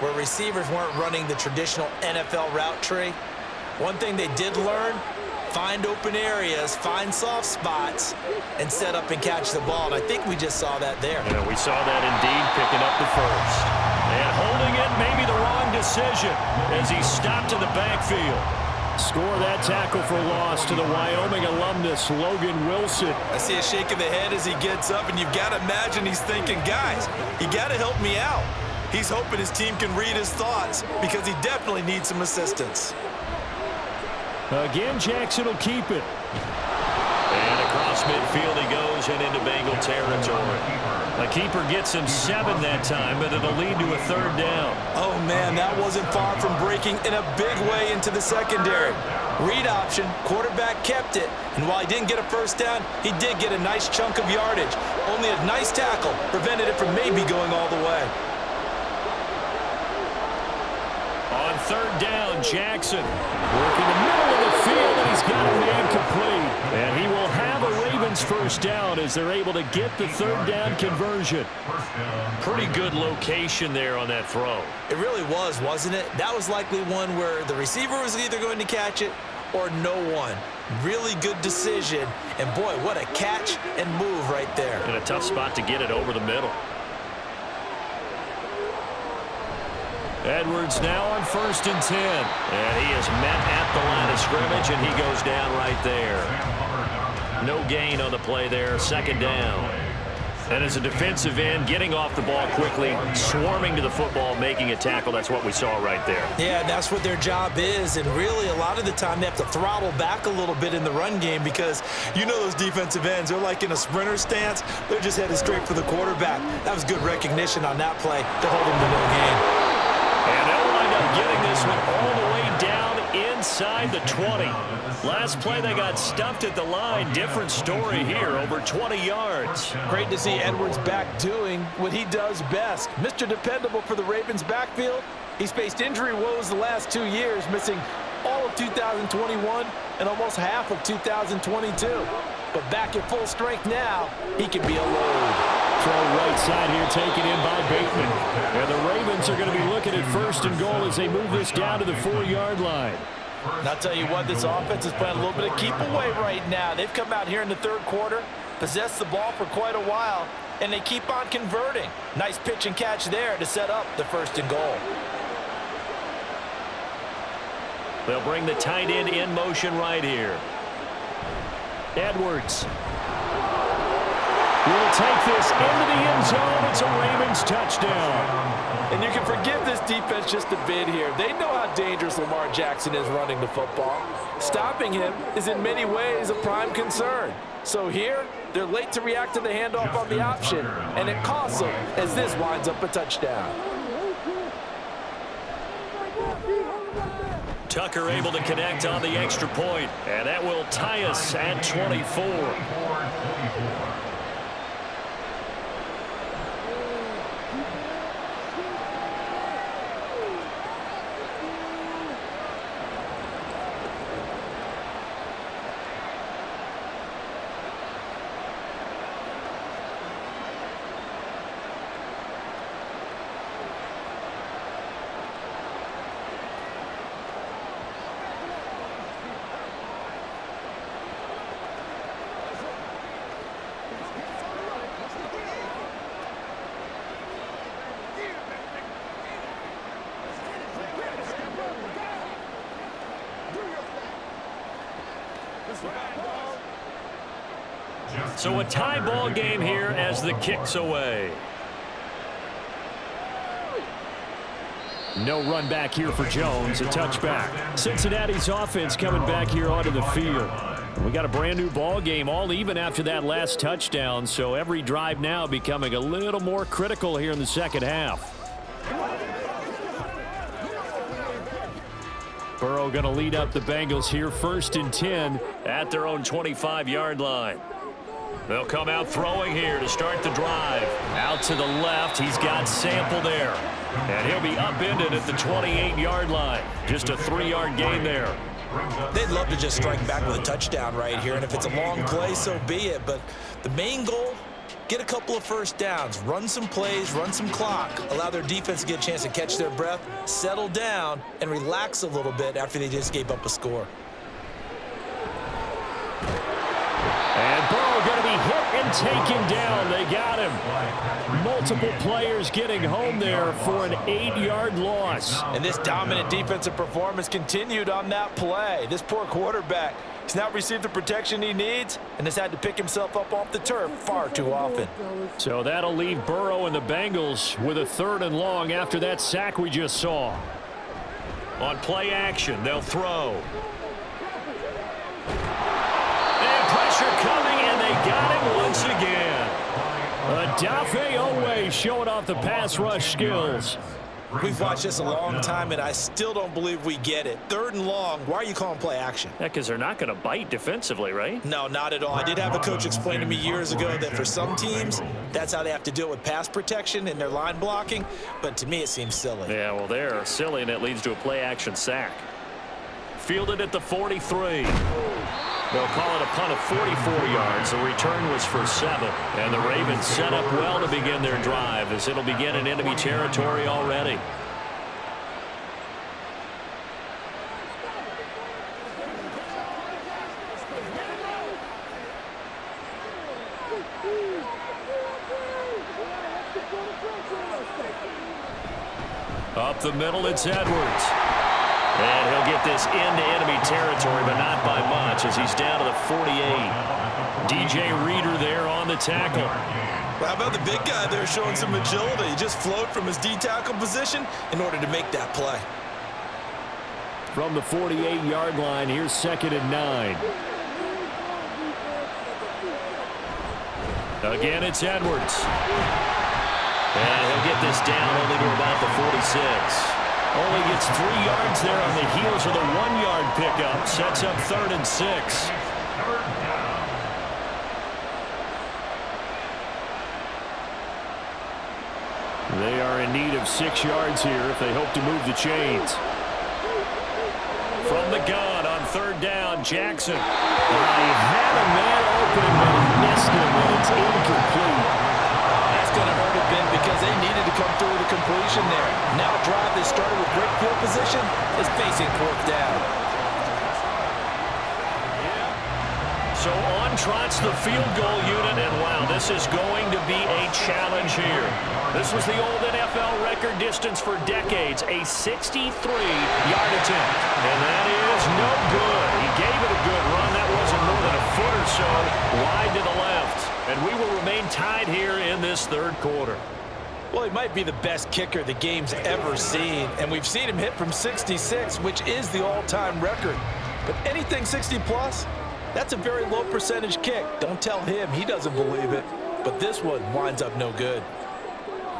where receivers weren't running the traditional NFL route tree, one thing they did learn, find open areas, find soft spots, and set up and catch the ball. And I think we just saw that there. Yeah, we saw that indeed, picking up the first. And holding it, maybe the wrong decision as he stopped in the backfield. Score that tackle for loss to the Wyoming alumnus, Logan Wilson. I see a shake of the head as he gets up, and you've got to imagine he's thinking, guys, you got to help me out. He's hoping his team can read his thoughts because he definitely needs some assistance. Again, Jackson will keep it. And across midfield he goes and into Bengal territory. The keeper gets him 7 that time, but it'll lead to a third down. Oh, man, that wasn't far from breaking in a big way into the secondary. Read option, quarterback kept it, and while he didn't get a first down, he did get a nice chunk of yardage. Only a nice tackle prevented it from maybe going all the way. On third down, Jackson. Working the middle of the field, and he's got a man complete. And he will have a Ravens first down as they're able to get the third down conversion. Pretty good location there on that throw. It really was, wasn't it? That was likely one where the receiver was either going to catch it or no one. Really good decision. And, boy, what a catch and move right there. In a tough spot to get it over the middle. Edwards now on 1st and 10. And he is met at the line of scrimmage, and he goes down right there. No gain on the play there, second down. And as a defensive end, getting off the ball quickly, swarming to the football, making a tackle, that's what we saw right there. Yeah, and that's what their job is. And really, a lot of the time, they have to throttle back a little bit in the run game because you know those defensive ends, they're like in a sprinter stance. They're just headed straight for the quarterback. That was good recognition on that play to hold them to no gain. And they'll wind up getting this one all the way down inside the 20. Last play, they got stuffed at the line. Different story here, over 20 yards. Great to see Edwards back doing what he does best. Mr. Dependable for the Ravens backfield. He's faced injury woes the last 2 years, missing all of 2021 and almost half of 2022. But back at full strength now, he can be a load. Throw right side here taken in by Bateman. And the Ravens are going to be looking at 1st and goal as they move this down to the 4-yard line. And I'll tell you what, this offense is playing a little bit of keep away right now. They've come out here in the third quarter, possessed the ball for quite a while, and they keep on converting. Nice pitch and catch there to set up the 1st and goal. They'll bring the tight end in motion right here. Edwards. will take this into the end zone. It's a Ravens touchdown. And you can forgive this defense just a bit here. They know how dangerous Lamar Jackson is running the football. Stopping him is in many ways a prime concern. So here, they're late to react to the handoff on the option, and it costs them as this winds up a touchdown. Tucker able to connect on the extra point, and that will tie us at 24. So a tie ball game here as the kick's away. No run back here for Jones, a touchback. Cincinnati's offense coming back here onto the field. We got a brand new ball game, all even after that last touchdown, so every drive now becoming a little more critical here in the second half. Burrow going to lead up the Bengals here, 1st and 10 at their own 25-yard line. They'll come out throwing here to start the drive. Out to the left, he's got Sample there. And he'll be upended at the 28-yard line. Just a 3-yard gain there. They'd love to just strike back with a touchdown right here, and if it's a long play, so be it. But the main goal, get a couple of first downs, run some plays, run some clock, allow their defense to get a chance to catch their breath, settle down, and relax a little bit after they just gave up a score. And Burrow going to be hit and taken down. They got him. Multiple players getting home there for an 8-yard loss. And this dominant defensive performance continued on that play. This poor quarterback has not received the protection he needs and has had to pick himself up off the turf far too often. So that'll leave Burrow and the Bengals with a 3rd and long after that sack we just saw. On play action, they'll throw. Pressure coming, and they got him once again. Odafe Oweh showing off the pass rush skills. We've watched this a long time, and I still don't believe we get it. 3rd and long, why are you calling play action? Yeah, because they're not going to bite defensively, right? No, not at all. I did have a coach explain to me years ago that for some teams, that's how they have to deal with pass protection and their line blocking, but to me it seems silly. Yeah, well, they're silly, and it leads to a play action sack. Fielded at the 43. They'll call it a punt of 44 yards. The return was for 7. And the Ravens set up well to begin their drive as it'll begin in enemy territory already. Up the middle, it's Edwards. And he'll get this into enemy territory, but not by much as he's down to the 48. DJ Reader there on the tackle. Well, how about the big guy there showing some agility? He just flowed from his D-tackle position in order to make that play. From the 48-yard line, here's 2nd and 9. Again, it's Edwards. And he'll get this down only to about the 46. Only gets 3 yards there on the heels of the 1-yard pickup. Sets up 3rd and 6. They are in need of 6 yards here if they hope to move the chains. From the gun on 3rd down, Jackson. He had a man open, but he missed him, and it's incomplete. That's going to hurt a bit because they needed to come through with a completion there. Now a drive that started with great field position is facing 4th down. So on trots the field goal unit, and wow, this is going to be a challenge here. This was the old NFL record distance for decades, a 63-yard attempt. And that is no good. He gave it a good run. That wasn't more than a foot or so wide to the left. And we will remain third quarter. Well, he might be the best kicker the game's ever seen, and we've seen him hit from 66, which is the all-time record. But anything 60-plus, that's a very low percentage kick. Don't tell him he doesn't believe it. But this one winds up no good.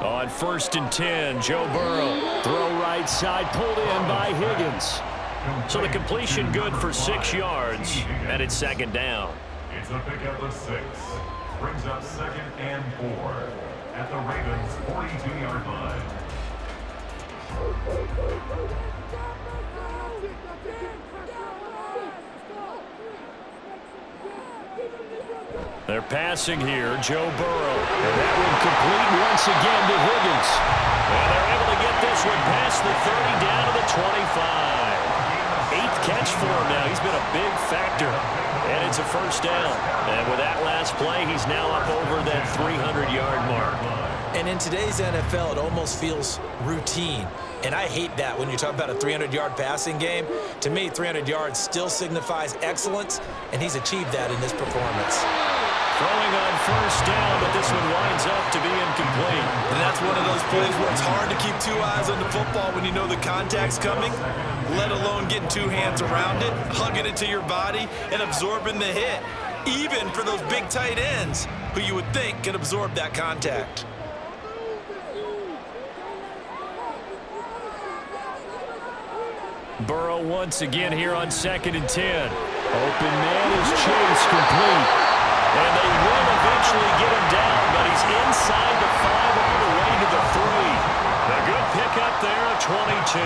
On 1st and 10, Joe Burrow. Throw right side, pulled in by Higgins. So the completion good for 6 yards, and it's second down. It's a pickup of 6. Brings up 2nd and 4 at the Ravens' 42-yard line. They're passing here, Joe Burrow. And that one complete once again to Higgins. And they're able to get this one past the 30 down to the 25. 8th catch for him now. He's been a big factor. And it's a first down. And with that last play, he's now up over that 300-yard mark. And in today's NFL, it almost feels routine. And I hate that when you talk about a 300-yard passing game. To me, 300 yards still signifies excellence, and he's achieved that in this performance. Throwing on first down, but this one winds up to be incomplete. And that's one of those plays where it's hard to keep 2 eyes on the football when you know the contact's coming, let alone getting 2 hands around it, hugging it to your body, and absorbing the hit, even for those big tight ends who you would think can absorb that contact. Burrow once again here on 2nd and 10. Open man is Chase, complete. And they will eventually get him down, but he's inside the 5 all the way to the 3. A good pickup there at 22.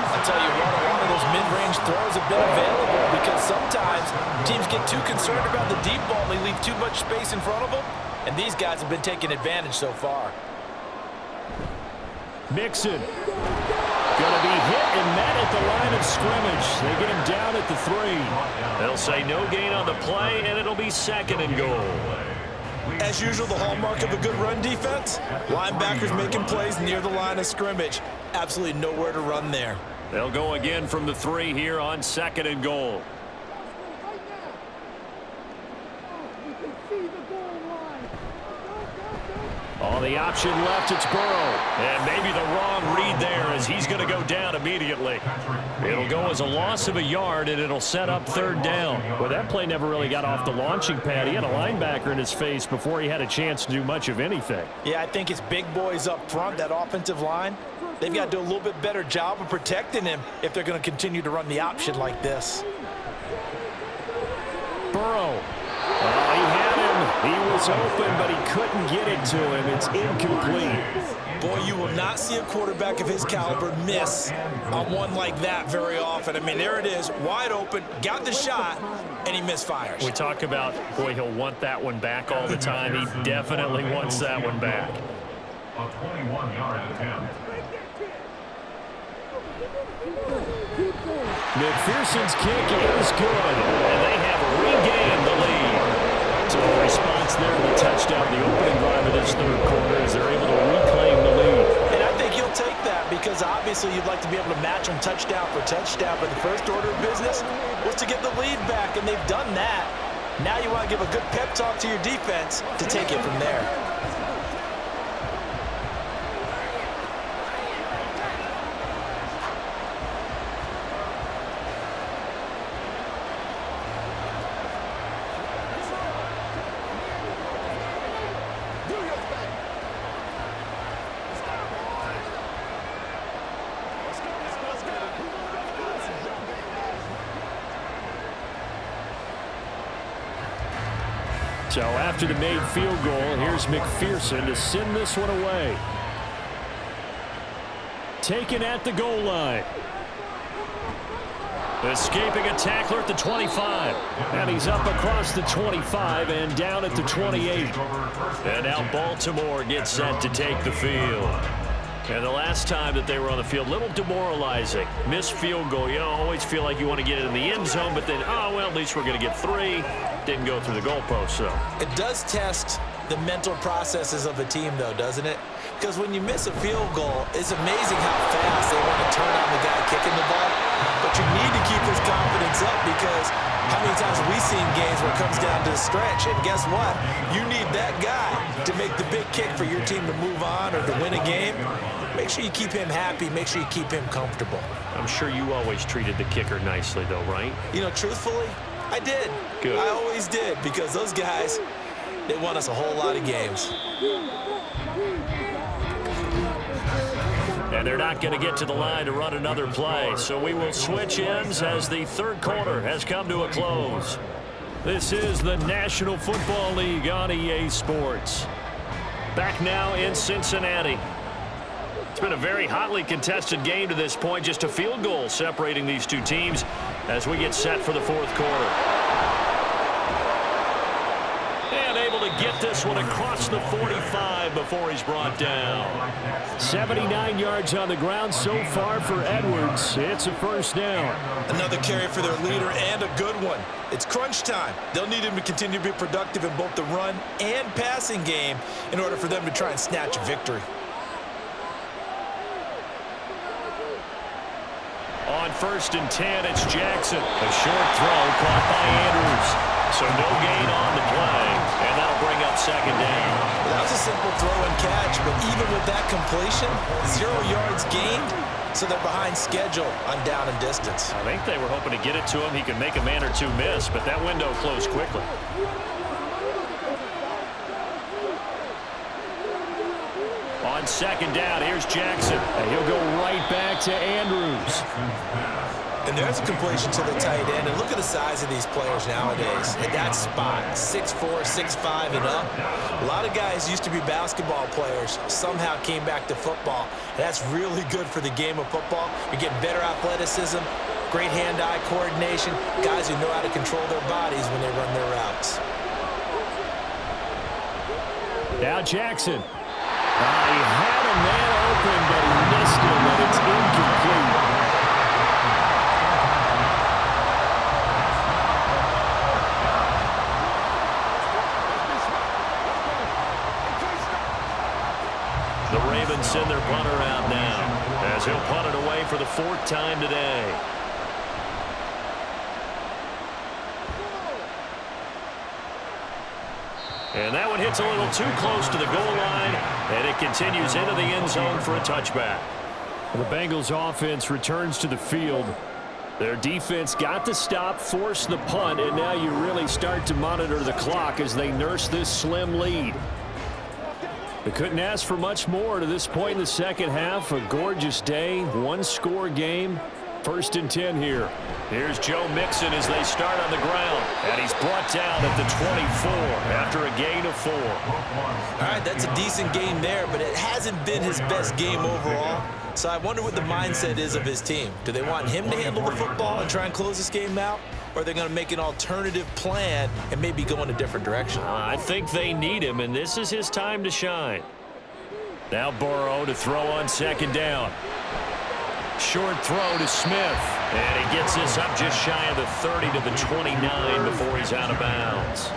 I'll tell you what, a lot of those mid-range throws have been available because sometimes teams get too concerned about the deep ball. They leave too much space in front of them, and these guys have been taking advantage so far. Mixon. Going to be hit and met at the line of scrimmage. They get him down at the 3. They'll say no gain on the play, and it'll be 2nd and goal. As usual, the hallmark of a good run defense, linebackers making plays near the line of scrimmage. Absolutely nowhere to run there. They'll go again from the 3 here on 2nd and goal. On the option left, it's Burrow. And maybe the wrong read there as he's going to go down immediately. It'll go as a loss of a yard, and it'll set up 3rd down. Well, that play never really got off the launching pad. He had a linebacker in his face before he had a chance to do much of anything. Yeah, I think it's big boys up front, that offensive line. They've got to do a little bit better job of protecting him if they're going to continue to run the option like this. Burrow. Oh, he had him. He was open, but he couldn't get it to him. It's incomplete. Boy, you will not see a quarterback of his caliber miss on one like that very often. I mean, there it is, wide open, got the shot, and he misfires. We talk about, boy, he'll want that one back all the time. He definitely wants that one back. A 21-yard attempt. McPherson's kick is good. And they have regained the lead. So a response there to the touchdown, the opening drive of this 3rd quarter, as they're able to reclaim the lead. And I think he'll take that because obviously you'd like to be able to match them touchdown for touchdown, but the first order of business was to get the lead back, and they've done that. Now you want to give a good pep talk to your defense to take it from there. So after the made field goal, here's McPherson to send this one away. Taken at the goal line. Escaping a tackler at the 25. And he's up across the 25 and down at the 28. And now Baltimore gets set to take the field. And the last time that they were on the field, a little demoralizing. Missed field goal. You always feel like you want to get it in the end zone, but then, oh, well, at least we're going to get 3. Didn't go through the goalpost, so. It does test the mental processes of a team, though, doesn't it? Because when you miss a field goal, it's amazing how fast they want to turn on the guy kicking the ball. But you need to keep his confidence up because How many times have we seen games where it comes down to the stretch, and guess what? You need that guy to make the big kick for your team to move on or to win a game. Make sure you keep him happy. Make sure you keep him comfortable. I'm sure you always treated the kicker nicely, though, right? You know, truthfully, I did. Good. I always did, because those guys, they won us a whole lot of games. And they're not going to get to the line to run another play. So we will switch ends as the third quarter has come to a close. This is the National Football League on EA Sports. Back now in Cincinnati. It's been a very hotly contested game to this point. Just a field goal separating these two teams as we get set for the fourth quarter. And able to get this one across the 45 before he's brought down. 79 yards on the ground so far for Edwards. It's a first down. Another carry for their leader, and a good one. It's crunch time. They'll need him to continue to be productive in both the run and passing game in order for them to try and snatch a victory. On 1st and 10, it's Jackson. A short throw caught by Andrews. So no gain on the play, and that'll bring up second down. That was a simple throw and catch, but even with that completion, 0 yards gained, so they're behind schedule on down and distance. I think they were hoping to get it to him. He could make a man or two miss, but that window closed quickly. On second down, here's Jackson. And he'll go right back to Andrews. And there's a completion to the tight end. And look at the size of these players nowadays. At that spot, 6'4", 6'5", and up. A lot of guys used to be basketball players, somehow came back to football. And that's really good for the game of football. You're getting better athleticism, great hand-eye coordination, guys who know how to control their bodies when they run their routes. Now Jackson. He had a man open, but he missed him, and it's incomplete. The Ravens send their punter out now as he'll punt it away for the 4th time today. And that one hits a little too close to the goal line, and it continues into the end zone for a touchback. The Bengals offense returns to the field. Their defense got the stop, forced the punt, and now you really start to monitor the clock as they nurse this slim lead. They couldn't ask for much more to this point in the second half. A gorgeous day, one-score game. 1st and 10 here. Here's Joe Mixon as they start on the ground. And he's brought down at the 24 after a gain of 4. All right, that's a decent game there, but it hasn't been his best game overall. So I wonder what the mindset is of his team. Do they want him to handle the football and try and close this game out? Or are they going to make an alternative plan and maybe go in a different direction? I think they need him, and this is his time to shine. Now Burrow to throw on 2nd down. Short throw to Smith. And he gets this up just shy of the 30 to the 29 before he's out of bounds.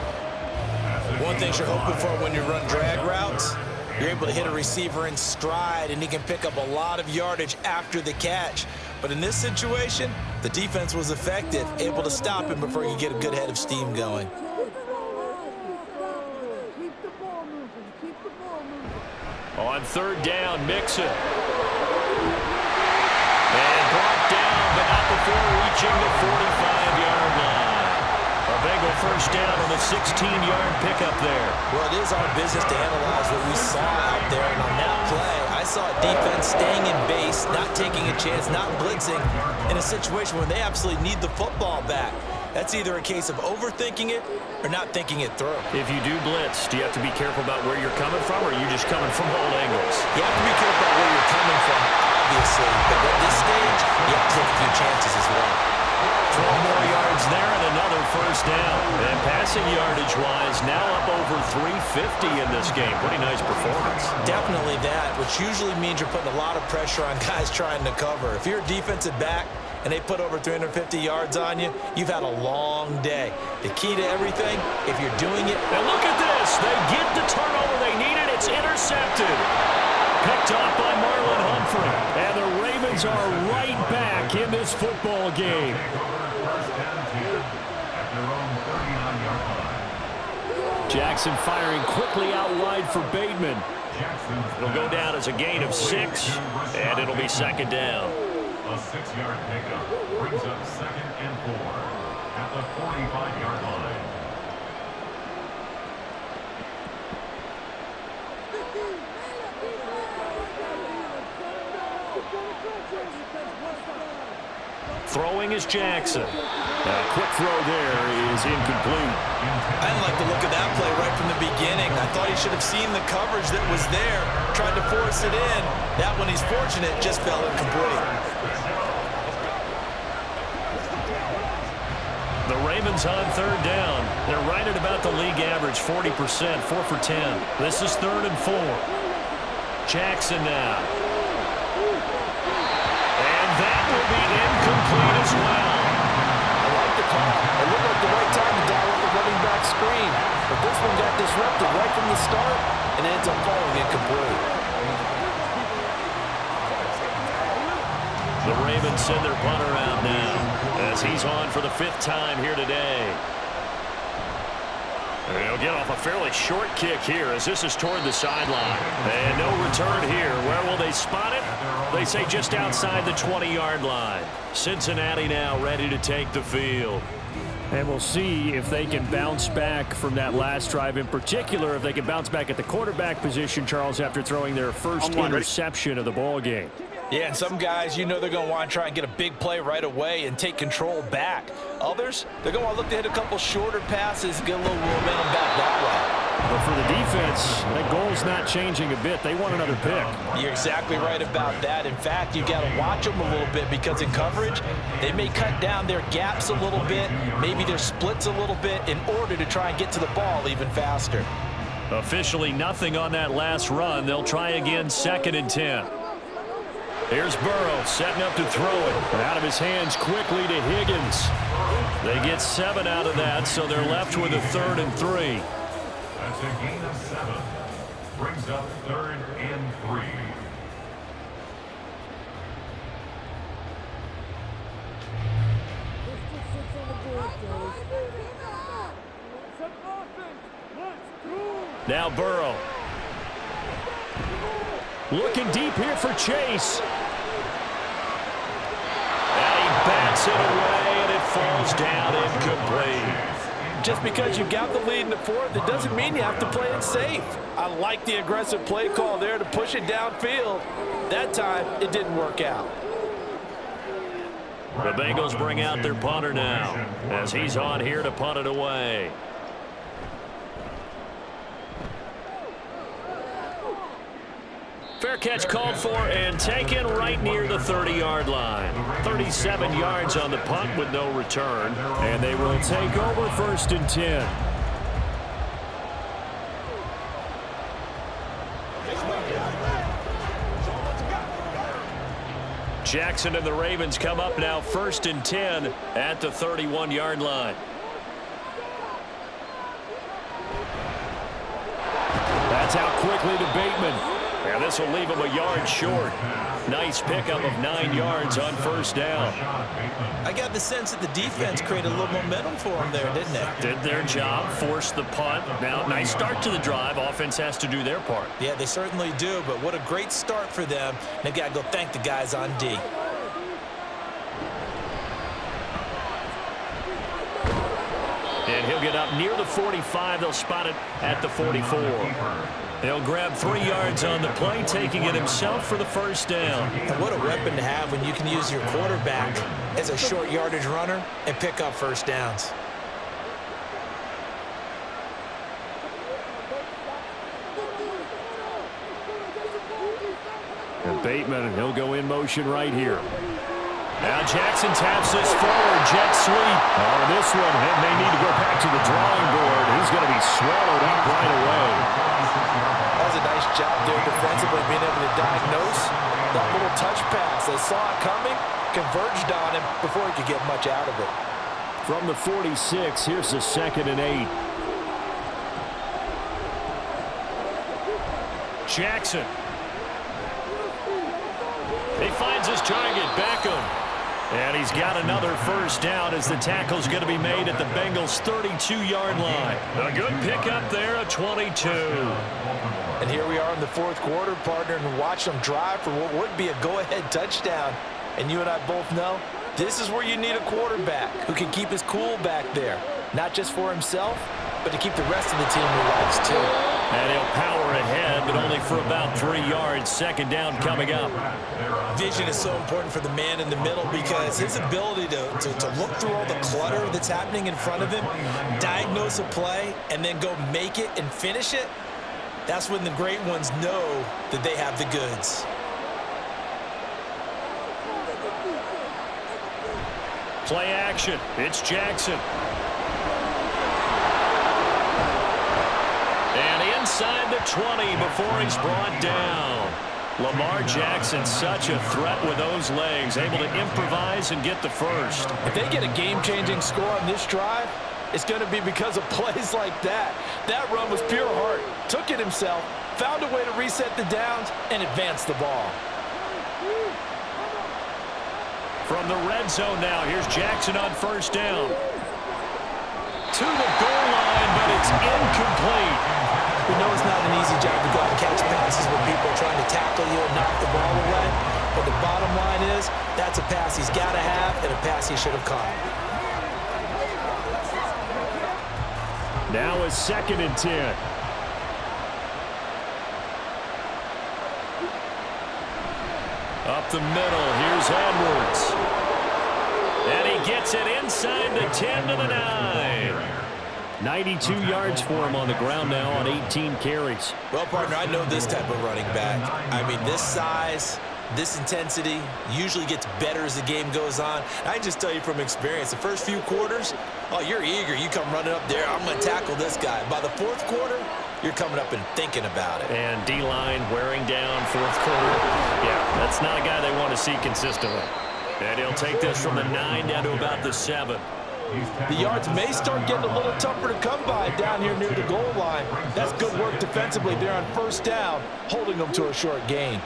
One thing you're hoping for when you run drag routes, you're able to hit a receiver in stride, and he can pick up a lot of yardage after the catch. But in this situation, the defense was effective, able to stop him before he could get a good head of steam going. On 3rd down, Mixon. And brought down, but not before reaching the 45-yard line. A Bengal first down on the 16-yard pickup there. Well, it is our business to analyze what we saw out there, and on that play, I saw a defense staying in base, not taking a chance, not blitzing, in a situation where they absolutely need the football back. That's either a case of overthinking it or not thinking it through. If you do blitz, do you have to be careful about where you're coming from, or are you just coming from all angles? You have to be careful about where you're coming from, obviously, but at this stage, you have to take a few chances as well. 12 more yards there and another first down. And passing yardage-wise, now up over 350 in this game. Pretty nice performance. Definitely that, which usually means you're putting a lot of pressure on guys trying to cover. If you're a defensive back and they put over 350 yards on you, you've had a long day. The key to everything, if you're doing it... And look at this. They get the turnover they needed. It's intercepted. Picked off by Marlon Humphrey. And the Ravens are right back in this football game. Jackson firing quickly out wide for Bateman. It'll go down as a gain of 6, and it'll be second down. A 6-yard pickup brings up 2nd and 4 at the 45-yard line. Throwing is Jackson. A quick throw there is incomplete. I didn't like the look of that play right from the beginning. I thought he should have seen the coverage that was there, tried to force it in. That one, he's fortunate, just fell incomplete. The Ravens on 3rd down. They're right at about the league average, 40%, 4 for 10. This is 3rd and 4. Jackson now. And that will be incomplete as well. I like the call. It looked like the right time to dial up the running back screen. But this one got disrupted right from the start and ends up falling incomplete. The Ravens send their punter out now as he's on for the 5th time here today. And he'll get off a fairly short kick here as this is toward the sideline. And no return here. Where will they spot it? They say just outside the 20-yard line. Cincinnati now ready to take the field. And we'll see if they can bounce back from that last drive, in particular if they can bounce back at the quarterback position, Charles, after throwing their first interception of the ball game. Yeah, and some guys, you know they're going to want to try and get a big play right away and take control back. Others, they're going to want to look to hit a couple shorter passes and get a little momentum back that way. But for the defense, that goal's not changing a bit. They want another pick. You're exactly right about that. In fact, you've got to watch them a little bit because in coverage, they may cut down their gaps a little bit, maybe their splits a little bit in order to try and get to the ball even faster. Officially nothing on that last run. They'll try again 2nd and 10. Here's Burrow setting up to throw it. Out of his hands quickly to Higgins. They get 7 out of that, so they're left with a 3rd and 3. That's a gain of 7. Brings up 3rd and 3. Now Burrow. Looking deep here for Chase. And he bats it away, and it falls down incomplete. Just because you've got the lead in the 4th, it doesn't mean you have to play it safe. I like the aggressive play call there to push it downfield. That time, it didn't work out. The Bengals bring out their punter now as he's on here to punt it away. Fair catch called for and taken right near the 30-yard line. 37 yards on the punt with no return. And they will take over 1st and 10. Jackson and the Ravens come up now 1st and 10 at the 31-yard line. That's out quickly to Bateman. And this will leave him a yard short. Nice pickup of 9 yards on 1st down. I got the sense that the defense created a little momentum for them there, didn't they? Did their job, forced the punt. Now, nice start to the drive. Offense has to do their part. Yeah, they certainly do, but what a great start for them. They've got to go thank the guys on D. And he'll get up near the 45. They'll spot it at the 44. He'll grab 3 yards on the play, taking it himself for the 1st down. And what a weapon to have when you can use your quarterback as a short yardage runner and pick up 1st downs. And Bateman, he'll go in motion right here. Now Jackson taps this forward, jet sweep. On this one, and they need to go back to the drawing board. He's going to be swallowed up right away. That was a nice job there defensively, being able to diagnose that little touch pass. They saw it coming, converged on him before he could get much out of it. From the 46, here's the 2nd and 8. Jackson. He finds his target, Beckham. And he's got another first down as the tackle's going to be made at the Bengals' 32-yard line. A good pickup there, a 22. And here we are in the fourth quarter, partner, and watch them drive for what would be a go-ahead touchdown. And you and I both know this is where you need a quarterback who can keep his cool back there, not just for himself, but to keep the rest of the team relaxed too. And he'll power ahead, but only for about 3 yards. Second down coming up. Vision is so important for the man in the middle because his ability to look through all the clutter that's happening in front of him, diagnose a play, and then go make it and finish it, that's when the great ones know that they have the goods. Play action. It's Jackson. And inside the 20 before he's brought down. Lamar Jackson, such a threat with those legs, able to improvise and get the first. If they get a game-changing score on this drive, it's going to be because of plays like that. That run was pure heart. Took it himself, found a way to reset the downs, and advance the ball. From the red zone now, here's Jackson on first down. To the goal line, but it's incomplete. We know it's not an easy job to go out and catch passes when people are trying to tackle you and knock the ball away. But the bottom line is, that's a pass he's got to have and a pass he should have caught. Now it's 2nd and 10. Up the middle, here's Edwards. And he gets it inside the 10 to the 9. 92 yards for him on the ground now on 18 carries. Well, partner, I know this type of running back. I mean, this size, this intensity usually gets better as the game goes on. I can just tell you from experience, the first few quarters, oh, you're eager. You come running up there, I'm going to tackle this guy. By the fourth quarter, you're coming up and thinking about it. And D-line wearing down fourth quarter. Yeah, that's not a guy they want to see consistently. And he'll take this from the 9 down to about the 7. The yards may start getting a little tougher to come by down here near the goal line. That's good work defensively there on first down, holding them to a short gain.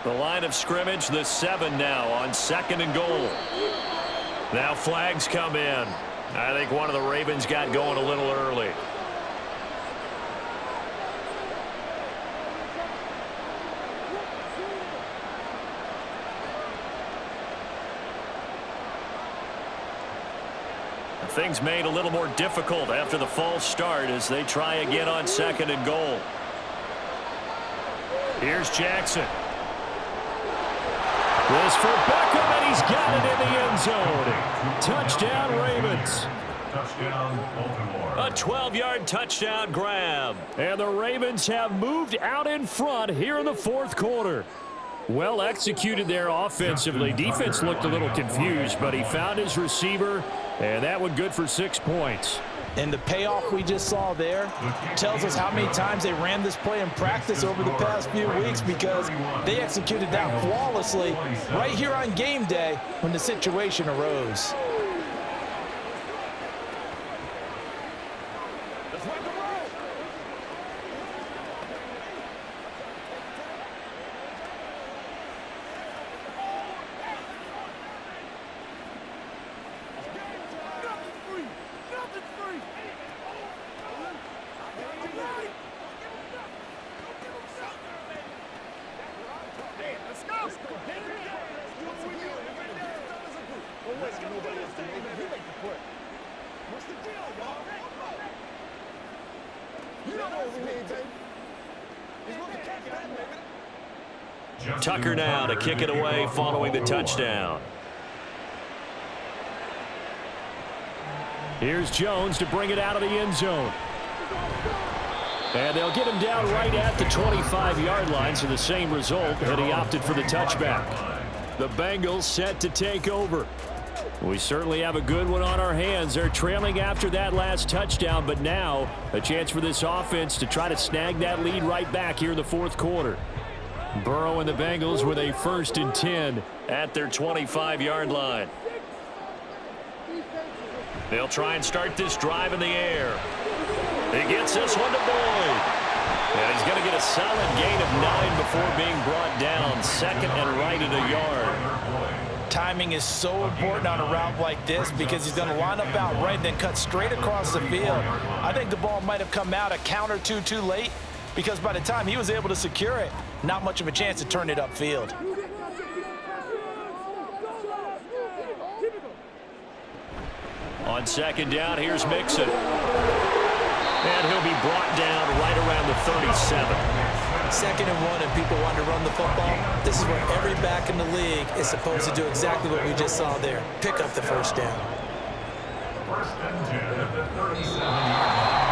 The line of scrimmage, the 7 now on 2nd and goal. Now flags come in. I think one of the Ravens got going a little early. Things made a little more difficult after the false start as they try again on 2nd and goal. Here's Jackson. This for Beckham, and he's got it in the end zone. Touchdown, Ravens. Touchdown, Baltimore. A 12-yard touchdown grab. And the Ravens have moved out in front here in the fourth quarter. Well executed there offensively. Defense looked a little confused, but he found his receiver, and that one good for 6 points. And the payoff we just saw there tells us how many times they ran this play in practice over the past few weeks, because they executed that flawlessly right here on game day when the situation arose. Tucker now to kick it away following the touchdown. Here's Jones to bring it out of the end zone. And they'll get him down right at the 25-yard line, so the same result, and he opted for the touchback. The Bengals set to take over. We certainly have a good one on our hands. They're trailing after that last touchdown, but now a chance for this offense to try to snag that lead right back here in the fourth quarter. Burrow and the Bengals with a 1st and 10 at their 25-yard line. They'll try and start this drive in the air. He gets this one to Boyd. And he's going to get a solid gain of 9 before being brought down. Second and right at a yard. Timing is so important on a route like this because he's going to line up out right and then cut straight across the field. I think the ball might have come out a count or two too late because by the time he was able to secure it, not much of a chance to turn it upfield. On second down, here's Mixon. And he'll be brought down right around the 37. Second and 1 and people want to run the football. This is where every back in the league is supposed to do exactly what we just saw there. Pick up the first down. First and 10 at the 37-yard line.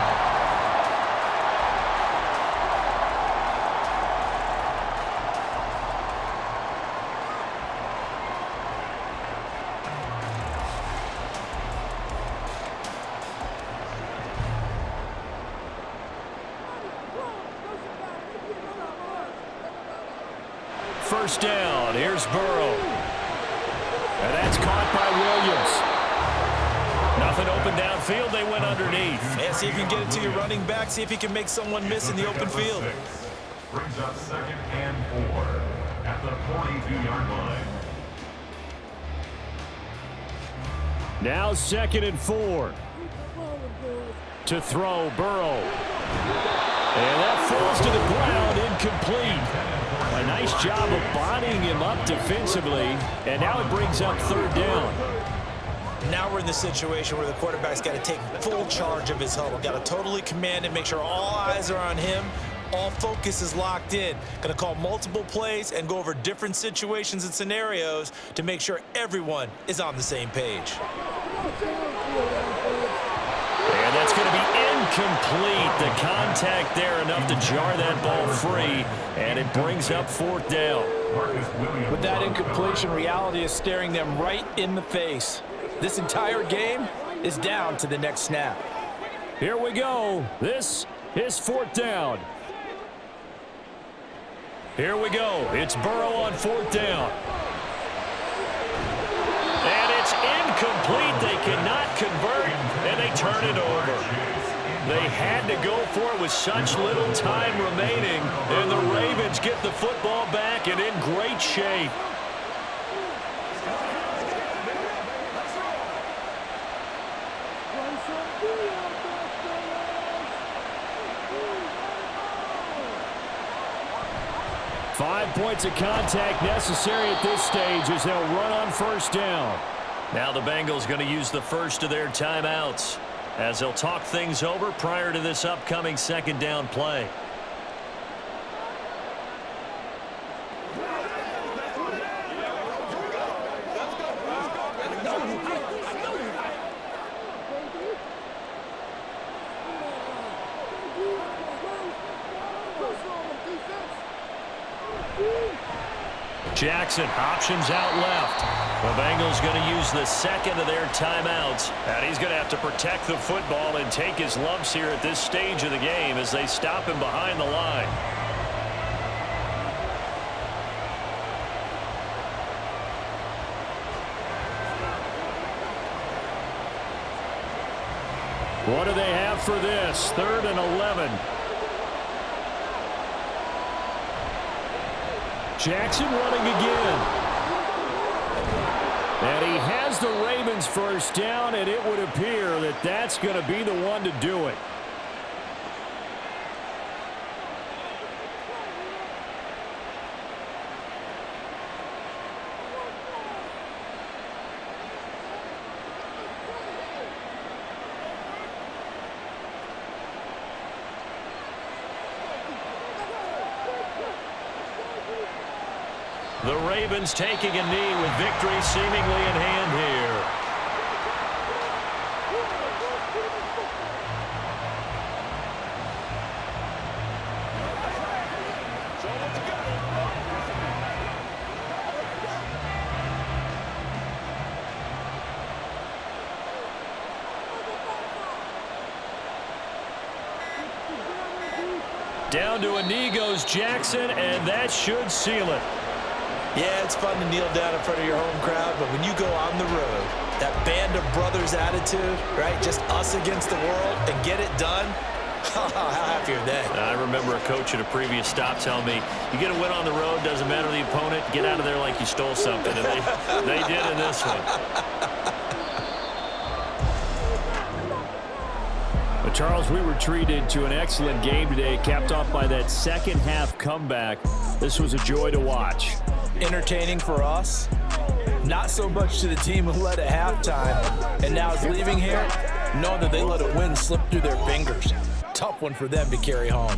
First down, here's Burrow. And that's caught by Williams. Nothing open downfield, they went underneath. Yeah, see if you can get it to your running back, see if you can make someone miss in the open field. Brings up second and 4 at the 42-yard line. Now second and 4. To throw, Burrow. And that falls to the ground, incomplete. A nice job of bodying him up defensively, and now it brings up third down. Now we're in the situation where the quarterback's got to take full charge of his huddle. Got to totally command it, make sure all eyes are on him. All focus is locked in. Going to call multiple plays and go over different situations and scenarios to make sure everyone is on the same page. And that's going to be incomplete. The contact there enough to jar that ball free, and it brings up fourth down. With that incompletion, reality is staring them right in the face. This entire game is down to the next snap. Here we go. This is fourth down. Here we go. It's Burrow on fourth down. And it's incomplete. They cannot convert, and they turn it over. They had to go for it with such little time remaining, and the Ravens get the football back and in great shape. Five points of contact necessary at this stage as they'll run on first down. Now the Bengals going to use the first of their timeouts as they'll talk things over prior to this upcoming second down play. Jackson options out left. The Bengals going to use the second of their timeouts. And he's going to have to protect the football and take his lumps here at this stage of the game as they stop him behind the line. What do they have for this? 3rd and 11. Jackson running again. And he has the Ravens first down, and it would appear that that's going to be the one to do it. The Ravens taking a knee with victory seemingly in hand here. Down to a knee goes Jackson, and that should seal it. Yeah, it's fun to kneel down in front of your home crowd, but when you go on the road, that band of brothers attitude, right, just us against the world, and get it done, How happy are they? I remember a coach at a previous stop telling me, you get a win on the road, doesn't matter the opponent, get out of there like you stole something. And they did in this one. Well, Charles, we were treated to an excellent game today, capped off by that second half comeback. This was a joy to watch. Entertaining for us. Not so much to the team who led at halftime and now is leaving here, knowing that they let a win slip through their fingers. Tough one for them to carry home.